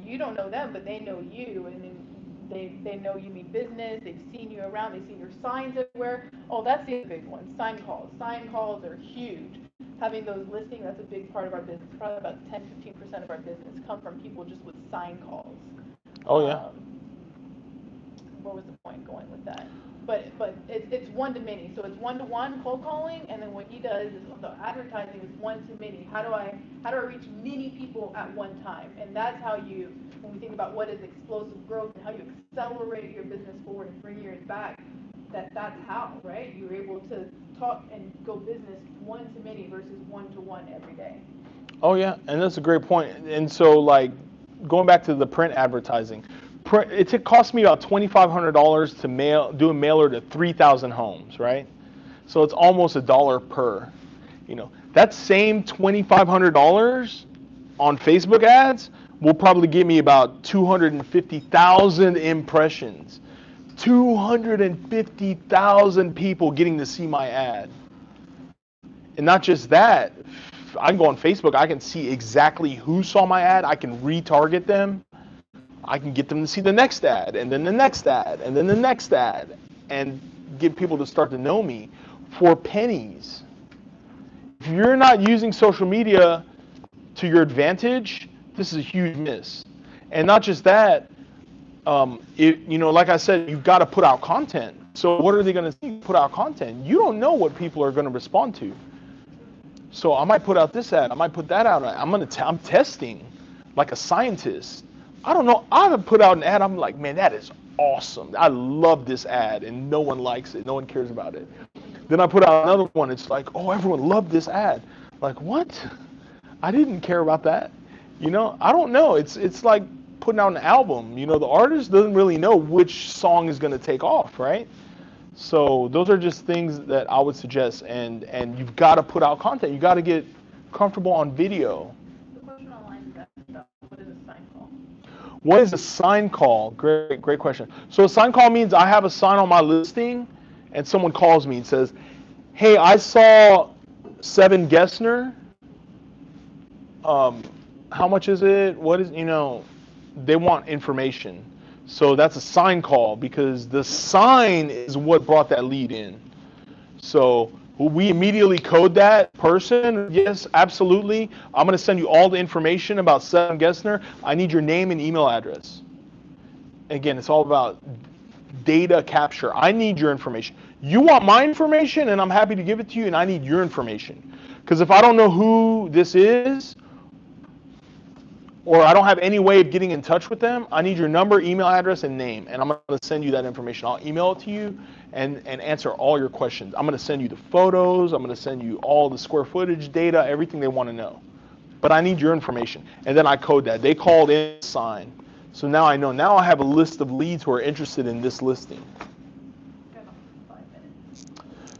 you don't know them, but they know you, and then they know you mean business, they've seen you around, they've seen your signs everywhere. Oh, that's the other big one, sign calls. Sign calls are huge. Having those listings, that's a big part of our business. Probably about 10-15% of our business come from people just with sign calls. Oh, yeah. Where was the point going with that? But it's one to many. So it's one-to-one cold calling, and then what he does is the advertising is one to many. How do I reach many people at one time? And that's how you, when we think about what is explosive growth and how you accelerate your business forward and bring yours back, that's how, right? You're able to talk and go business one to many versus one to one every day. Oh yeah, and that's a great point. And so like going back to the print advertising, it cost me about $2,500 to do a mailer to 3,000 homes, right? So it's almost $1 per. You know, that same $2,500 on Facebook ads will probably give me about 250,000 impressions. 250,000 people getting to see my ad. And not just that, I can go on Facebook, I can see exactly who saw my ad, I can retarget them, I can get them to see the next ad, and then the next ad, and then the next ad, and get people to start to know me for pennies. If you're not using social media to your advantage, this is a huge miss. And not just that, like I said, you've got to put out content. So what are they going to see? Put out content. You don't know what people are going to respond to. So I might put out this ad. I might put that out. I'm testing like a scientist. I don't know. I would put out an ad. I'm like, man, that is awesome. I love this ad, and no one likes it. No one cares about it. Then I put out another one. It's like, oh, everyone loved this ad. Like, what? I didn't care about that. I don't know. It's like putting out an album. The artist doesn't really know which song is going to take off, right? So those are just things that I would suggest, and you've got to put out content. You got to get comfortable on video. The question online is what is a sign call? What is a sign call? Great question. So a sign call means I have a sign on my listing, and someone calls me and says, "Hey, I saw 7 Gessner. How much is it? What is They want information." So that's a sign call because the sign is what brought that lead in. So we immediately code that person. Yes, absolutely. I'm going to send you all the information about 7 Gessner. I need your name and email address. Again, it's all about data capture. I need your information. You want my information, and I'm happy to give it to you, and I need your information. Because if I don't know who this is, or I don't have any way of getting in touch with them, I need your number, email address, and name, and I'm going to send you that information. I'll email it to you and answer all your questions. I'm going to send you the photos. I'm going to send you all the square footage data, everything they want to know. But I need your information. And then I code that. They called in, sign. So now I know. Now I have a list of leads who are interested in this listing.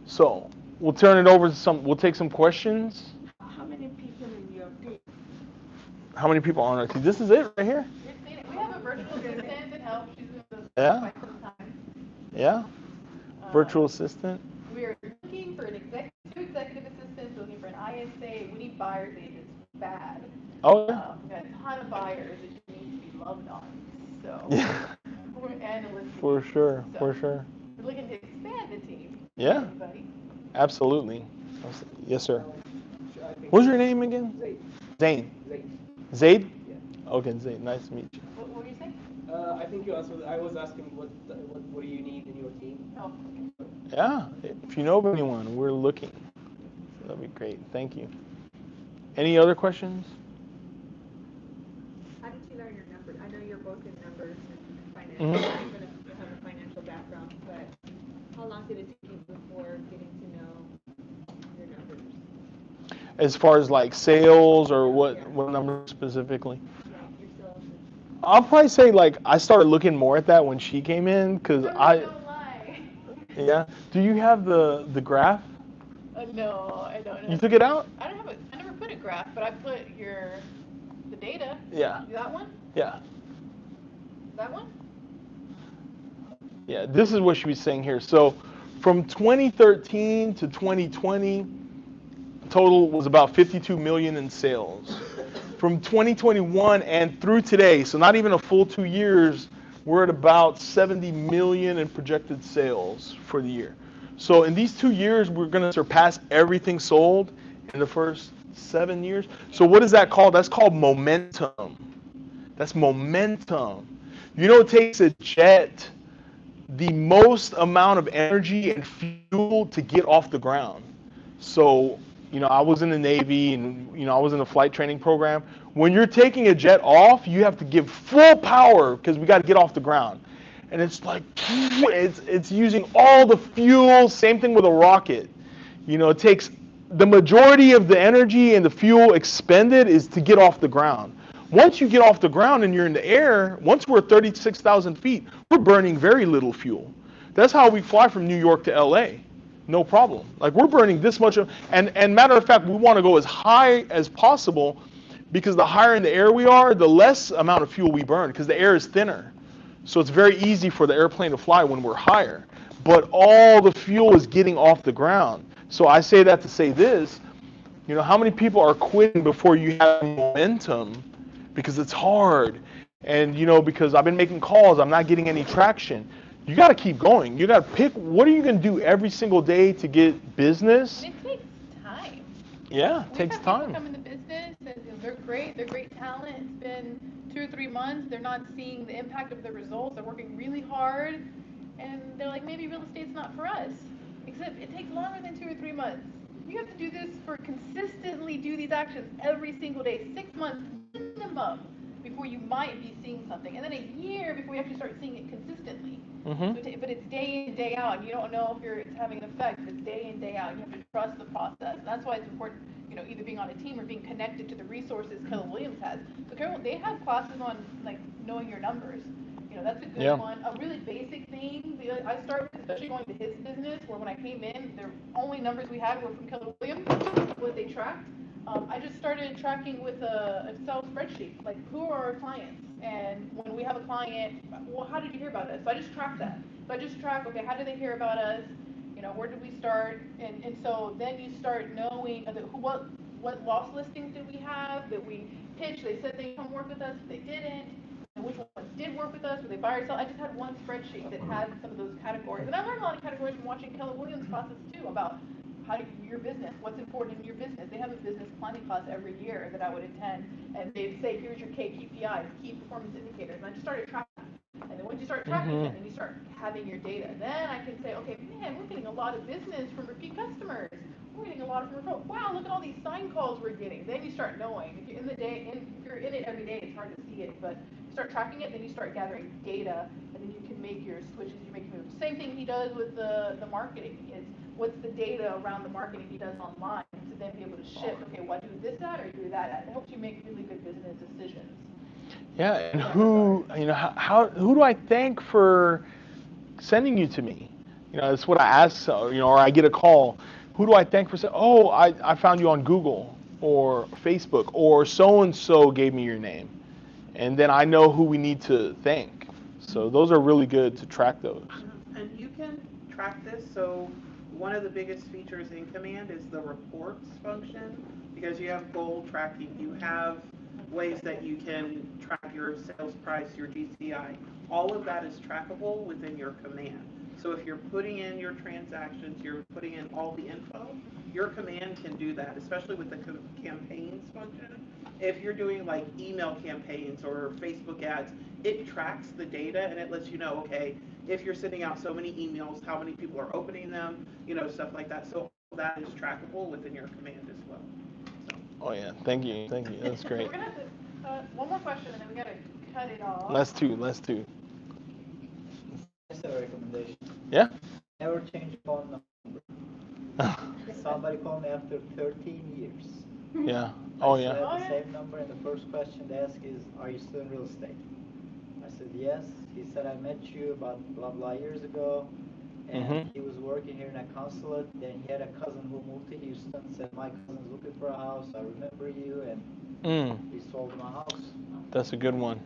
So we'll turn it over to we'll take some questions. How many people in your team? How many people on our team? This is it right here. We have a virtual assistant that helps. She's with us Yeah. quite some time. Yeah. Virtual assistant. We're looking for two executive assistants. We're looking for an ISA. We need buyers agents bad. Oh yeah. We got a ton of buyers that just need to be loved on. So. Yeah. We're analysts. For sure. For sure. We're looking to expand the team. Yeah. Everybody. Absolutely. Yes, sir. What's your name again? Zane. Zaid? Okay, Zaid. Nice to meet you. What were you saying? I think you answered. I was asking what do you need in your team? Oh. Yeah, if you know of anyone, we're looking. That'd be great. Thank you. Any other questions? How did you learn your numbers? I know you're both in numbers and finance, even if you have a financial background, but how long did it take you before getting to know your numbers? As far as like sales or what numbers specifically? Yeah, your sales. I'll probably say like I started looking more at that when she came in because Don't lie. Yeah. Do you have the graph? No, I don't know. You took it out? I never put a graph, but I put the data. Yeah. That one? Yeah. That one? Yeah. This is what she was saying here. So from 2013 to 2020, total was about 52 million in sales. From 2021 and through today, so not even a full 2 years, we're at about 70 million in projected sales for the year. So in these 2 years, we're going to surpass everything sold in the first 7 years. So what is that called? That's called momentum. That's momentum. You know, it takes a jet the most amount of energy and fuel to get off the ground. So, you know, I was in the Navy and, you know, I was in a flight training program. When you're taking a jet off, you have to give full power because we got to get off the ground. And it's like, it's using all the fuel, same thing with a rocket. You know, it takes the majority of the energy and the fuel expended is to get off the ground. Once you get off the ground and you're in the air, once we're 36,000 feet, we're burning very little fuel. That's how we fly from New York to LA. No problem. Like we're burning this much and matter of fact, we want to go as high as possible because the higher in the air we are, the less amount of fuel we burn because the air is thinner. So it's very easy for the airplane to fly when we're higher. But all the fuel is getting off the ground. So I say that to say this, you know, how many people are quitting before you have momentum because it's hard. And, you know, because I've been making calls, I'm not getting any traction. You got to keep going. You got to pick what are you going to do every single day to get business. And it takes time. Yeah, it takes time. People come into business and they're great talent. It's been 2 or 3 months. They're not seeing the impact of the results. They're working really hard, and they're like, maybe real estate's not for us. Except it takes longer than 2 or 3 months. You have to do this for consistently do these actions every single day, 6 months minimum before you might be seeing something, and then a year before you actually start seeing it consistently. But it's day in, day out, and you don't know if it's having an effect. It's day in, day out. You have to trust the process. And that's why it's important, you know, either being on a team or being connected to the resources Keller Williams has. So they have classes on like knowing your numbers. You know, that's a good one. A really basic thing I started, especially going to his business, where when I came in, the only numbers we had were from Keller Williams, what they tracked. I just started tracking with a Excel spreadsheet, like who are our clients? And when we have a client, well, how did you hear about us? So I just track that. So I just track, okay, how did they hear about us? You know, where did we start? And so then you start knowing what loss listings did we have that we pitched. They said they'd come work with us, but they didn't. And which ones did work with us? Were they buy or sell? I just had one spreadsheet that had some of those categories. And I learned a lot of categories from watching Keller Williams classes too about how do your business, what's important in your business. They have a business planning class every year that I would attend, and they'd say, here's your KPIs, key performance indicators. And I just started tracking. And then once you start tracking them, then you start having your data. Then I can say, okay, man, we're getting a lot of business from repeat customers. We're getting a lot of referrals. Wow, look at all these sign calls we're getting. Then you start knowing. If you're in it every day, it's hard to see it. But you start tracking it, then you start gathering data, and then you can make your switches, you make your moves. Same thing he does with the marketing. Is what's the data around the marketing he does online to then be able to shift, okay, what do this at or do that at? It helps you make really good business decisions. Yeah, and who do I thank for sending you to me? You know, that's what I ask, you know, or I get a call. Who do I thank for saying, oh, I found you on Google or Facebook or so-and-so gave me your name. And then I know who we need to thank. So those are really good to track those. And you can track this. So one of the biggest features in Command is the reports function, because you have goal tracking. You have ways that you can track your sales price, your GCI. All of that is trackable within your Command. So if you're putting in your transactions, you're putting in all the info, your command can do that, especially with the campaigns function. If you're doing like email campaigns or Facebook ads, it tracks the data and it lets you know, okay, if you're sending out so many emails, how many people are opening them, stuff like that. So all that is trackable within your command as well. Oh yeah, thank you, that's great. We're gonna have to, one more question and then we gotta cut it off. Last two. That's a recommendation. Yeah? Never change phone number. Somebody called me after 13 years. Yeah. Oh I yeah. still have the same number, and the first question they ask is, are you still in real estate? I said, yes. He said, I met you about blah, blah years ago, and he was working here in a consulate. Then he had a cousin who moved to Houston, said, my cousin's looking for a house. I remember you, and he sold him a house. That's a good one.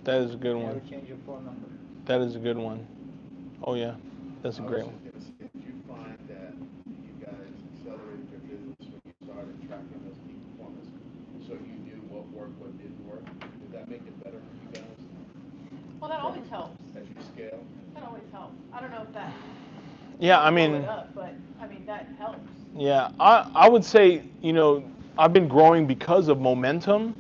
That is a good one. Never change your phone number. That is a good one. Oh yeah, that's a great one. Did you find that you guys accelerated your business when you started tracking those key performance, so you knew what worked, what didn't work? Did that make it better for you guys? Well, that always helps. As you scale? That always helps. I don't know if that. Yeah, I mean. It up, but I mean that helps. Yeah, I would say, I've been growing because of momentum.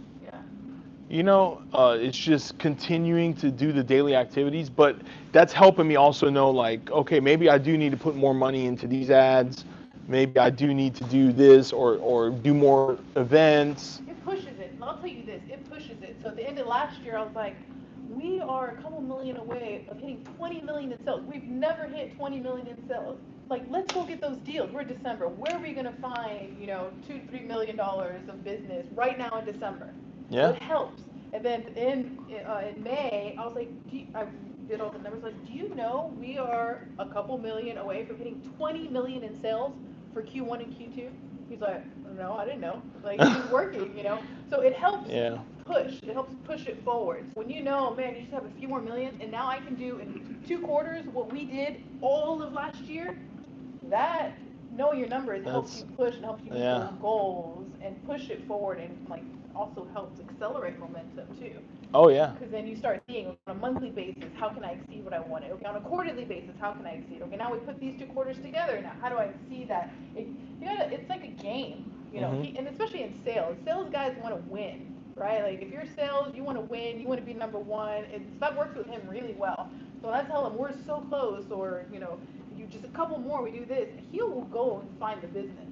It's just continuing to do the daily activities, but that's helping me also know, like, okay, maybe I do need to put more money into these ads. Maybe I do need to do this or do more events. It pushes it. I'll tell you this, it pushes it. So at the end of last year, I was like, we are a couple million away of hitting 20 million in sales. We've never hit 20 million in sales. Like, let's go get those deals. We're December. Where are we going to find, $2-3 million of business right now in December? Yeah. So it helps. And then in May, I was like, I did all the numbers. Like, do you know we are a couple million away from hitting 20 million in sales for Q1 and Q2? He's like, no, I didn't know. Like, it's working, So it helps push. It helps push it forward. So when man, you just have a few more million, and now I can do in 2 quarters what we did all of last year, that knowing your numbers helps you push and helps you meet those goals and push it forward and like also helps accelerate momentum too. Oh yeah. Because then you start seeing on a monthly basis, how can I exceed what I wanted? Okay, on a quarterly basis, how can I exceed? Okay, now we put these 2 quarters together. Now, how do I exceed that? It's like a game, and especially in sales. Sales guys want to win, right? Like if you're sales, you want to win, you want to be number one. And that works with him really well. So I tell him we're so close, or you just a couple more, we do this. He will go and find the business.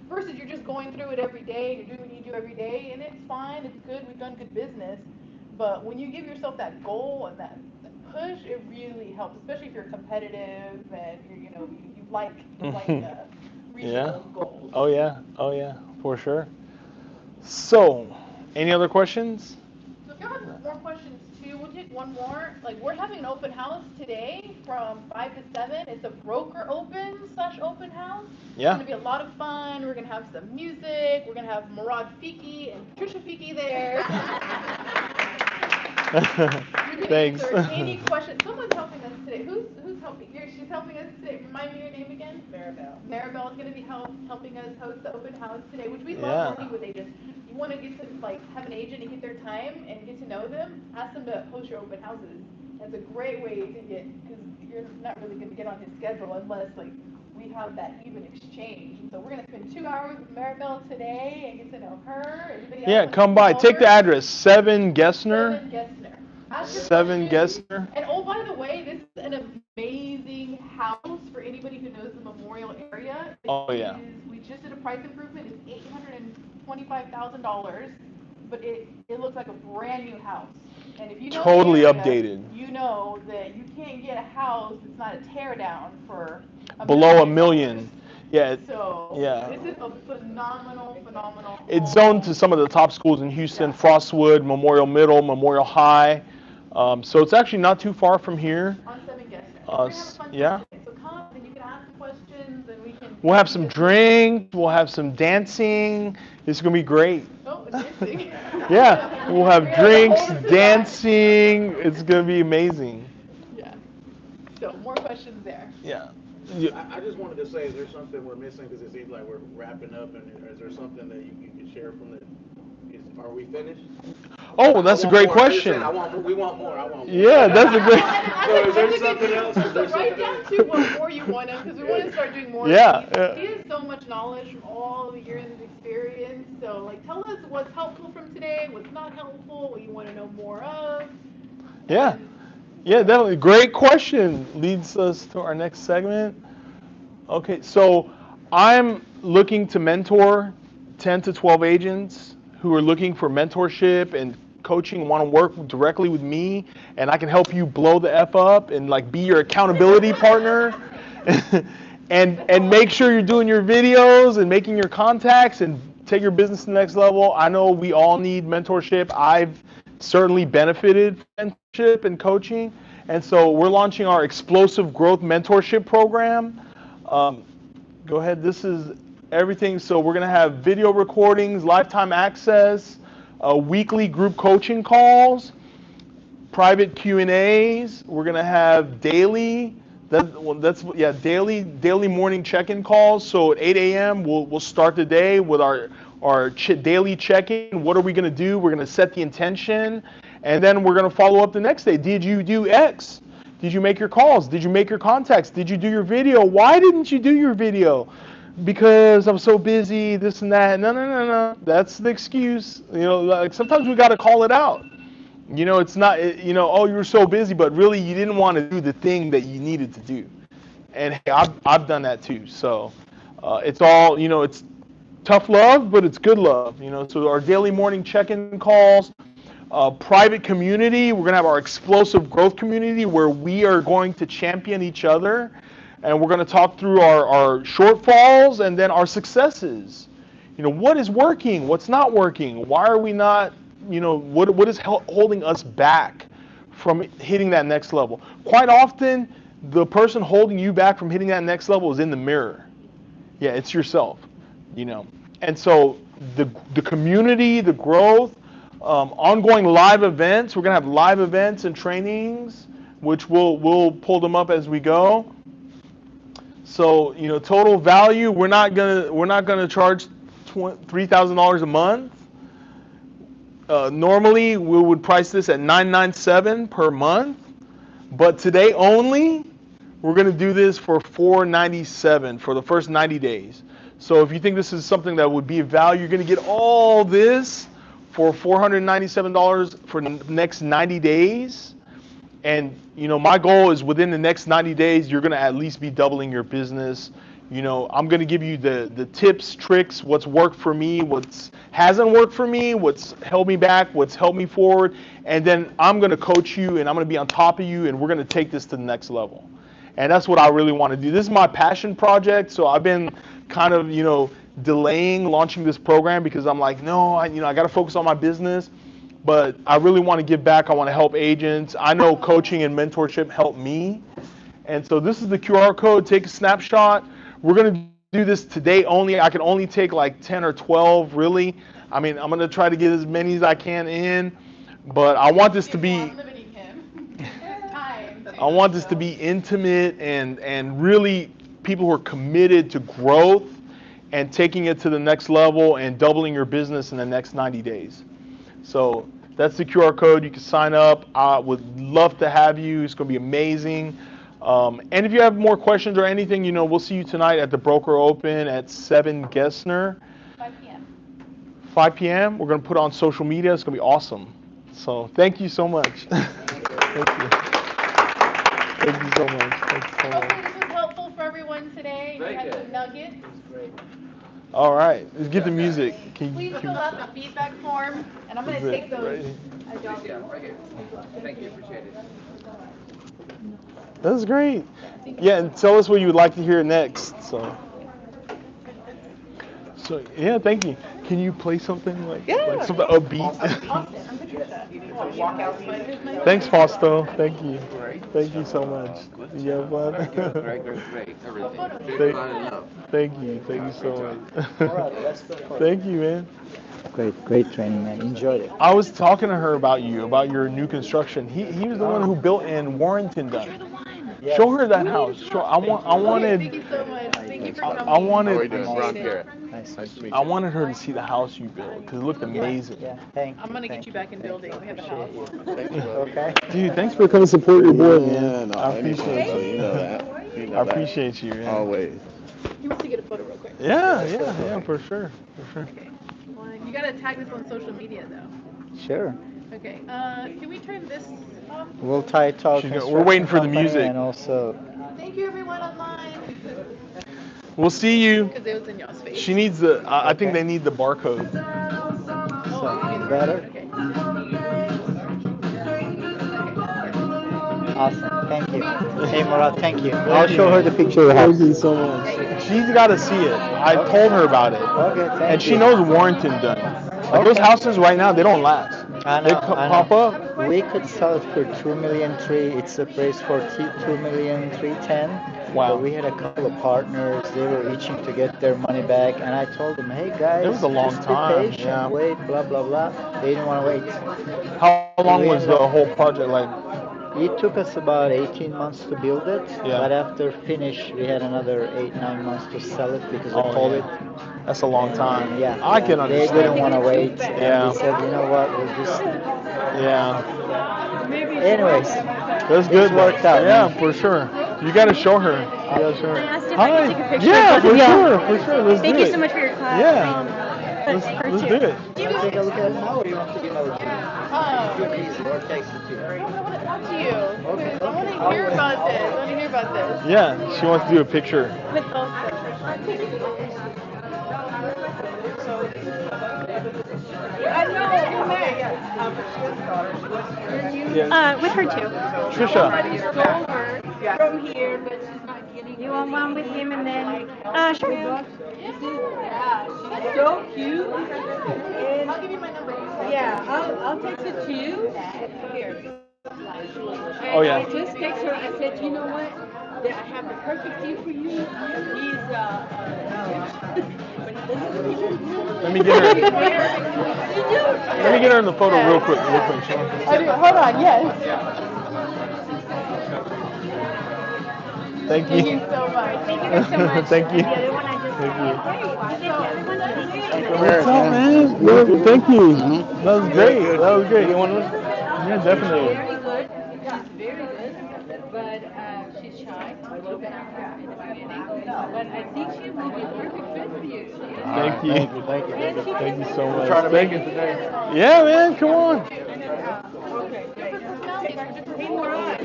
Versus you're just going through it every day, you're doing what you do every day, and it's fine, it's good, we've done good business. But when you give yourself that goal and that push, it really helps, especially if you're competitive and you like reaching those goals. Oh yeah, for sure. So, any other questions? So if you have more questions too, we'll take one more. Like we're having an open house today from 5 to 7. It's a broker open/open house. Yeah. It's gonna be a lot of fun. We're gonna have some music. We're gonna have Morad Fiki and Patricia Fiki there. Thanks. Answer any questions. Someone's helping us today. Who's helping? She's helping us today. Remind me your name again. Maribel. Maribel is going to be helping us host the open house today, which we love working with agents. You want to get to have an agent and get their time and get to know them. Ask them to host your open houses. That's a great way to get, because you're not really going to get on his schedule unless we have that even exchange. And so we're going to spend 2 hours with Maribel today and get to know her. Everybody else Come by. Take the address. 7 Gessner. 7 Gessner. 7 Gessner. And oh, by the way, this is an amazing house for anybody who knows the Memorial area. We just did a price improvement. It's $825,000, but it looks like a brand new house. And if you know totally the area, updated. You know that you can't get a house that's not a tear down for below $1 million. Yeah. This is a phenomenal. It's zoned to some of the top schools in Houston: Frostwood, Memorial Middle, Memorial High. So it's actually not too far from here. On 7 Gessner. Yeah. So come and you can ask questions and we can. We'll have some drinks. We'll have some dancing. It's gonna be great. Oh, dancing. Yeah, we'll have drinks, dancing. It's gonna be amazing. Yeah. So more questions there. Yeah. I just wanted to say, is there something we're missing? Because it seems like we're wrapping up, and is there something that you can share from the? Are we finished? Oh, that's a great more. I'm just question. saying, we want more. I want more. Yeah, that's a great. So is there something else? Is there Write something down else? too what more you want him, because we want to start doing more. Yeah, Of yeah. these. He has so much knowledge from all the years of experience. So like, tell us what's helpful from today, what's not helpful, what you want to know more of. Yeah. Yeah, definitely. Great question. Leads us to our next segment. Okay, so I'm looking to mentor 10 to 12 agents who are looking for mentorship and coaching, want to work directly with me, and I can help you blow the F up and like be your accountability partner. and make sure you're doing your videos and making your contacts and take your business to the next level. I know we all need mentorship. I've certainly benefited from mentorship and coaching. And so we're launching our Explosive Growth Mentorship Program. Go ahead. This is everything. So we're going to have video recordings, lifetime access, weekly group coaching calls, private Q&As. We're going to have daily daily morning check-in calls. So at 8 a.m. we'll start the day with our daily check-in. What are we going to do? We're going to set the intention, and then we're going to follow up the next day. Did you do X? Did you make your calls? Did you make your contacts? Did you do your video? Why didn't you do your video? Because I'm so busy, this and that. No. That's the excuse. Like sometimes we got to call it out. It's not, oh, you were so busy, but really you didn't want to do the thing that you needed to do. And hey, I've done that too. So it's all, it's tough love, but it's good love. So our daily morning check-in calls, private community. We're going to have our explosive growth community where we are going to champion each other. And we're going to talk through our shortfalls and then our successes. What is working? What's not working? Why are we not, what is holding us back from hitting that next level? Quite often, the person holding you back from hitting that next level is in the mirror. Yeah, it's yourself, And so the community, the growth, ongoing live events. We're going to have live events and trainings, which we'll pull them up as we go. So, total value, we're not gonna charge $3,000 a month. Normally, we would price this at $997 per month, but today only, we're gonna do this for $497 for the first 90 days. So if you think this is something that would be of value, you're gonna get all this for $497 for the next 90 days. And my goal is within the next 90 days, you're going to at least be doubling your business. I'm going to give you the tips, tricks, what's worked for me, what's hasn't worked for me, what's held me back, what's helped me forward. And then I'm going to coach you and I'm going to be on top of you and we're going to take this to the next level. And that's what I really want to do. This is my passion project. So I've been kind of, delaying launching this program because I'm like, no, I got to focus on my business. But I really want to give back. I want to help agents. I know coaching and mentorship help me. And so this is the QR code. Take a snapshot. We're going to do this today only. I can only take like 10 or 12, really. I mean, I'm going to try to get as many as I can in. But I want this to be... I want this to be intimate and really people who are committed to growth and taking it to the next level and doubling your business in the next 90 days. So that's the QR code. You can sign up. I would love to have you. It's going to be amazing. And if you have more questions or anything, we'll see you tonight at the Broker Open at 7 Gessner. 5 p.m. 5 p.m. We're going to put it on social media. It's going to be awesome. So thank you so much. Thank you. Thank you so much. Thank you so much. Hopefully this was helpful for everyone today. You had some nuggets. All right, let's get the music. Please fill out the feedback form, and I'm going to take those. Right here. Thank you, appreciate it. That's great. Yeah, and tell us what you would like to hear next. So yeah, thank you. Can you play something like something upbeat? Thanks, Fausto. Thank you. Thank you so much. You have fun? Great. Thank you so much. Thank you, man. Great training, man. Enjoyed it. I was talking to her about your new construction. He was the one who built in Warrenton done. Show her that house. I wanted. Thank you so much. Thank you for coming. I wanted. How are you doing? Ron Garrett. Nice to meet I you. wanted her to see the house you built because it looked amazing. Yeah, thank you. I'm gonna get you back in building. We have a house. Okay. Dude, thanks for coming to support your boy, man. Yeah, no, I appreciate anytime, brother. you. You know that. You know I that. appreciate you, man. Always. He wants to get a photo real quick. Yeah, for sure. Okay. Well, you gotta tag this on social media though. Sure. Okay. Can we turn this off? We'll tie talk. We're waiting for the music. And also. Thank you, everyone online. We'll see you. Because it was in y'all's face. She needs the. I think they need the barcode. So, better? Okay. Awesome. Thank you. Hey, Morad, thank you. I'll show her the picture of the house. Thank you so much. She's got to see it. I told her about it. Okay, thank and she you. knows Warrington done. Like those houses right now, they don't last. I know, They pop up. We could sell it for 2,300,000. It's appraised for 2,310,000. Wow. But we had a couple of partners. They were itching to get their money back, and I told them, "Hey guys, It was a long just time, be patient, yeah. wait, blah blah blah." They didn't want to wait. How long was the whole project like? It took us about 18 months to build it, Yeah. but after finish, we had another 8-9 months to sell it because of Oh, COVID. yeah. That's a long time. Yeah, I can understand. They didn't want to wait, Yeah. and we said, you know what, we'll just. Yeah. Anyways, That's good. It worked out. Yeah, for sure. You got to show her. You got to show her. Asked if I Hi. could take a picture Yeah, of for both of sure, y'all. for sure. Let's Thank do you it. so much for your class. Yeah. Let's do it. Do you want to take a look at it now, or do you want to give another two? You're easy, or text it to you. I want to talk to you. Okay. I want to hear about this. I want to hear about this. Yeah, she wants to do a picture. With those. With her too. Trisha. From here, but she's not getting. You want one with him and then? Sure. So cute. I'll give you my number. Yeah, I'll text it to you. Here. Oh, yeah. I just text her. I said, you know what? I have the perfect thing for you. He's Let me get her. Let me get her in the photo real quick. I do. Hold on. Yes. Thank Thank you. you so much. Thank you guys so much. Thank you. The other one I just Thank you. What's What's up, man? Well, thank you. That was great. That was great. Yeah, definitely. very good. She's very good, but she's shy a little bit in the beginning. But I think she will be a perfect fit for you. Thank you. Thank you so much. Trying to make it today. Yeah, man. Come on. Okay. Hey, Morad.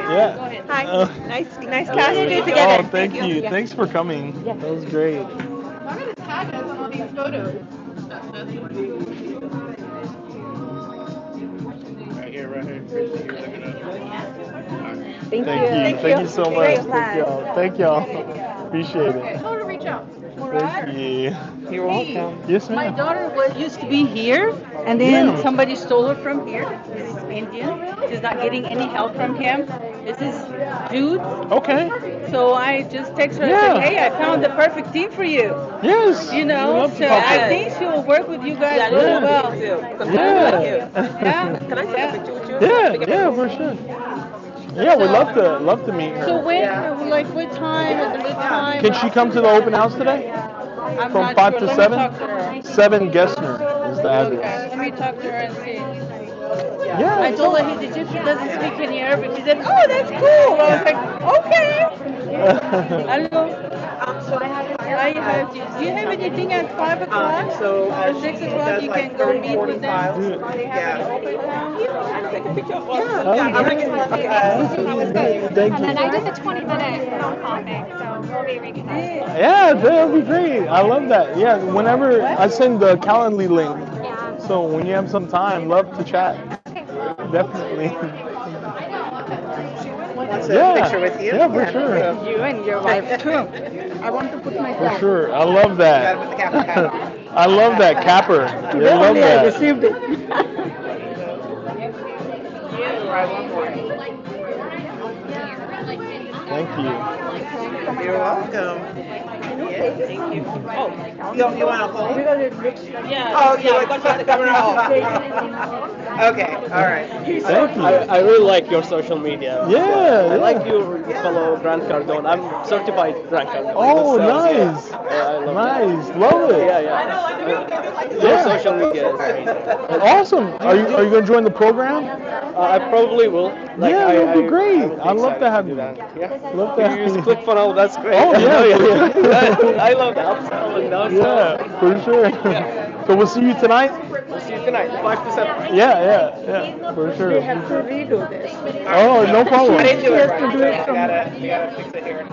Yeah. Go ahead. Hi. Nice Oh, casting it together. thank you. Thanks for coming. That was great. I'm gonna tag us on all these photos. Right here, right here. Christy, you're looking at Thank you. Thank you so much. Great Thank class. y'all. Thank y'all. Appreciate Okay, it. tell her to reach out. Thank you. You're welcome. Yes, My ma'am. daughter used to be here, and then Yeah. somebody stole her from here. This is Indian. She's not getting any help from him. This is Jude. Okay. So I just text her and Yeah. said, hey, I found the perfect team for you. Yes. You We'd know, love to so talk to I her. think she will work with you guys Yeah. really well. Yeah. Can I take a picture with you? Yeah, for sure. Yeah, we'd love to meet her. So when, like, what time is a good time? Can she come to the open house today? I'm From not 5 sure. to Let 7? me talk to her. 7 Gessner is the address. Okay, let me talk to her and see. Yeah. I told her his Egyptian doesn't speak any Arabic. She said, oh, that's cool. I was like, okay. Hello. Do you have anything at 5 o'clock? So Or 6 o'clock you can go meet with them? They have an open house? Take a picture of Okay. Thank And you. then I did the 20-minute phone call thing, so we'll be reconnecting. Yeah, that'll be great. I love that. Yeah, whenever I send the Calendly link, so when you have some time, love to chat. Definitely. Wants a Yeah. picture with you? Yeah, for sure. You and your wife too. I want to put myself. For sure. I love that. Gotta put the capper hat on. I love that capper. I love Only I that. received it. Thank you. You're welcome. it. Thank you. Oh, you want to hold? Because it looks like. Yeah. Oh, you want to the camera off? Okay. All right. Thank you. I really like your social media. Yeah, I like yeah. you follow Grant Cardone. I'm certified Grant Cardone. Oh, So, yeah, nice. I love Nice. that. Love it. Yeah, yeah. Your Yeah. social media is great. Awesome. Are you going to join the program? I probably will. Like, Yeah, that would be great. I would be I'd love excited to have do you. that. Yeah. Love to You have use you. ClickFunnels, that's great. Oh, yeah. I love the upsell and downsell. Yeah, for sure. So we'll see you tonight? We'll see you tonight, 5 to 7. Yeah, for sure. We have to redo this. Oh, no problem. I didn't do She it has to right. do it So from. we gotta fix it here.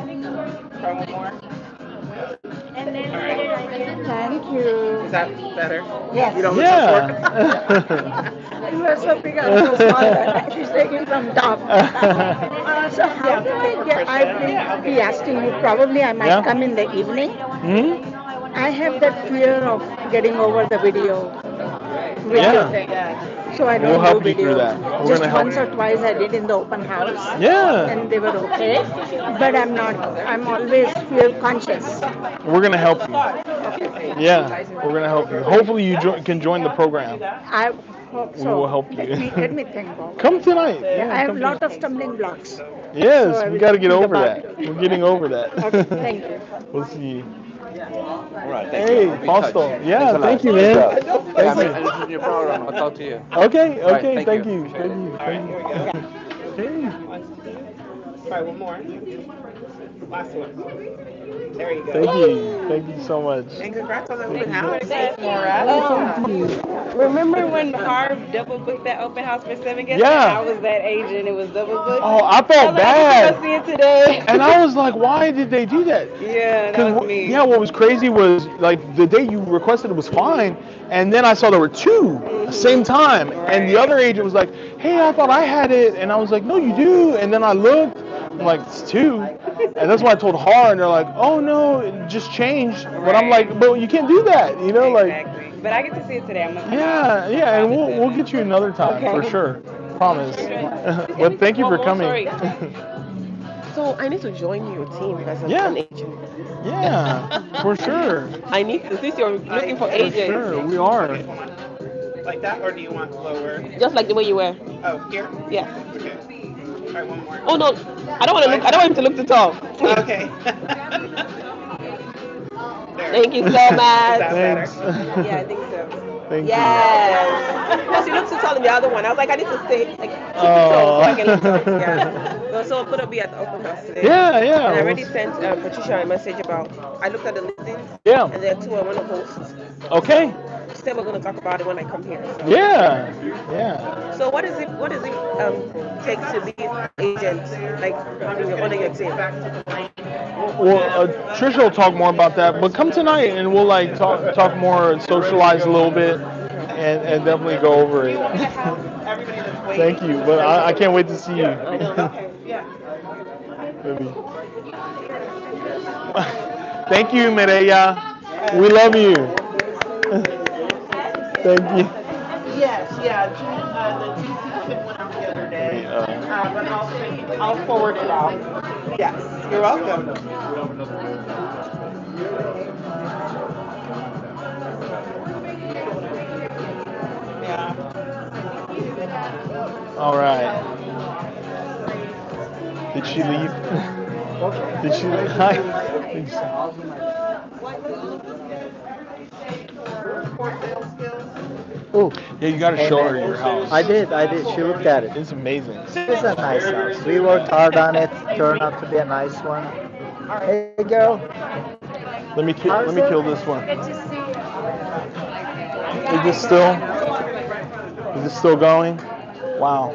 Try one more. All right. Thank you. Is that better? Yes. You don't look Yeah. You are so big, I'm so small. She's taking from top. So how do I get? I will be asking you. Probably I might Yeah. come in the evening. Hmm? I have that fear of getting over the video Yeah. thing. So I We'll don't help do you through video. that. We're Just gonna help once you. or twice I did in the open house. Yeah. And they were okay. But I'm always fear conscious. We're gonna help you. Yeah, we're gonna help you. Hopefully you can join the program. I hope We so. will help you. Let me think about it. Come tonight. Yeah, Yeah, I have come a lot tonight. of stumbling blocks. Yes, So I we will got to get think over about that. it. We're getting over that. Okay, thank you. We'll see you. All right, thank Hey, you. Be in touch. Fausto. Thanks Yeah, a thank lot. you, Good man. job. Yeah, Thank man, you. and this is your program. I'll talk to you. Okay, All right, okay, thank you. Appreciate Thank it. you. All right, Thank here we you. go. Hey, Try one more. Last one. There you go. thank you. Thank you so much. And congrats on the Thank open you. house. Thank Morad. Remember when Harv double booked that open house for 7 guests? Yeah. I was that agent. It was double booked. Oh, I I felt was like, I get to go bad. see it today. And I was like, why did they do that? Yeah, that was me. Yeah, what was crazy was like the day you requested it was fine, and then I saw there were two at the same time, and the other agent was like, hey, I thought I had it, and I was like, no, you do, and then I looked, I'm like, it's two, and that's why I told Har, and they're like, oh no, it just changed, but I'm like, but you can't do that, you know, like. Exactly. But I get to see it today. I'm gonna come Yeah, out. yeah, and we'll get you another time for Okay. sure, promise. But thank you for coming. So I need to join your team as Yeah. an agent. Yeah, for sure. I need to, since you're looking for For agents. sure, we are. Like that, or do you want lower? Just like the way you were. Oh, here? Yeah. Okay. Try one more. Oh no, I don't want to look. I don't want him to look too tall. Okay. Thank you so much. Is that better? Yeah, I think so. Thank Yes. Because you look too tall in the other one. I was like, I need to stay like keep it tall so I can look tall. Yeah. So I'm gonna be at the open house today. Yeah, yeah. And I already sent Patricia a message about. I looked at the listings. Yeah. And there are two I want to host. Okay. She said we're gonna talk about it when I come here. So. Yeah, yeah. So what does it take to be an agent like on your team? Well, Trisha will talk more about that, but come tonight and we'll like talk more and socialize a little bit, and definitely go over it. Thank you, but I can't wait to see you. Maybe. Thank you, Mireya. We love you. Thank you. Yes, yeah. The GC kit went out the other day, but I'll forward it out. Yes, you're welcome. Yeah. All right. Did she leave? Did she leave? Hi. Oh, yeah, you gotta show her your house. I did. She looked at it. It's amazing. It's a nice house. We worked hard on it. Turned out to be a nice one. Hey, girl. Let me kill this one. Good to see you. Is this still going? Wow.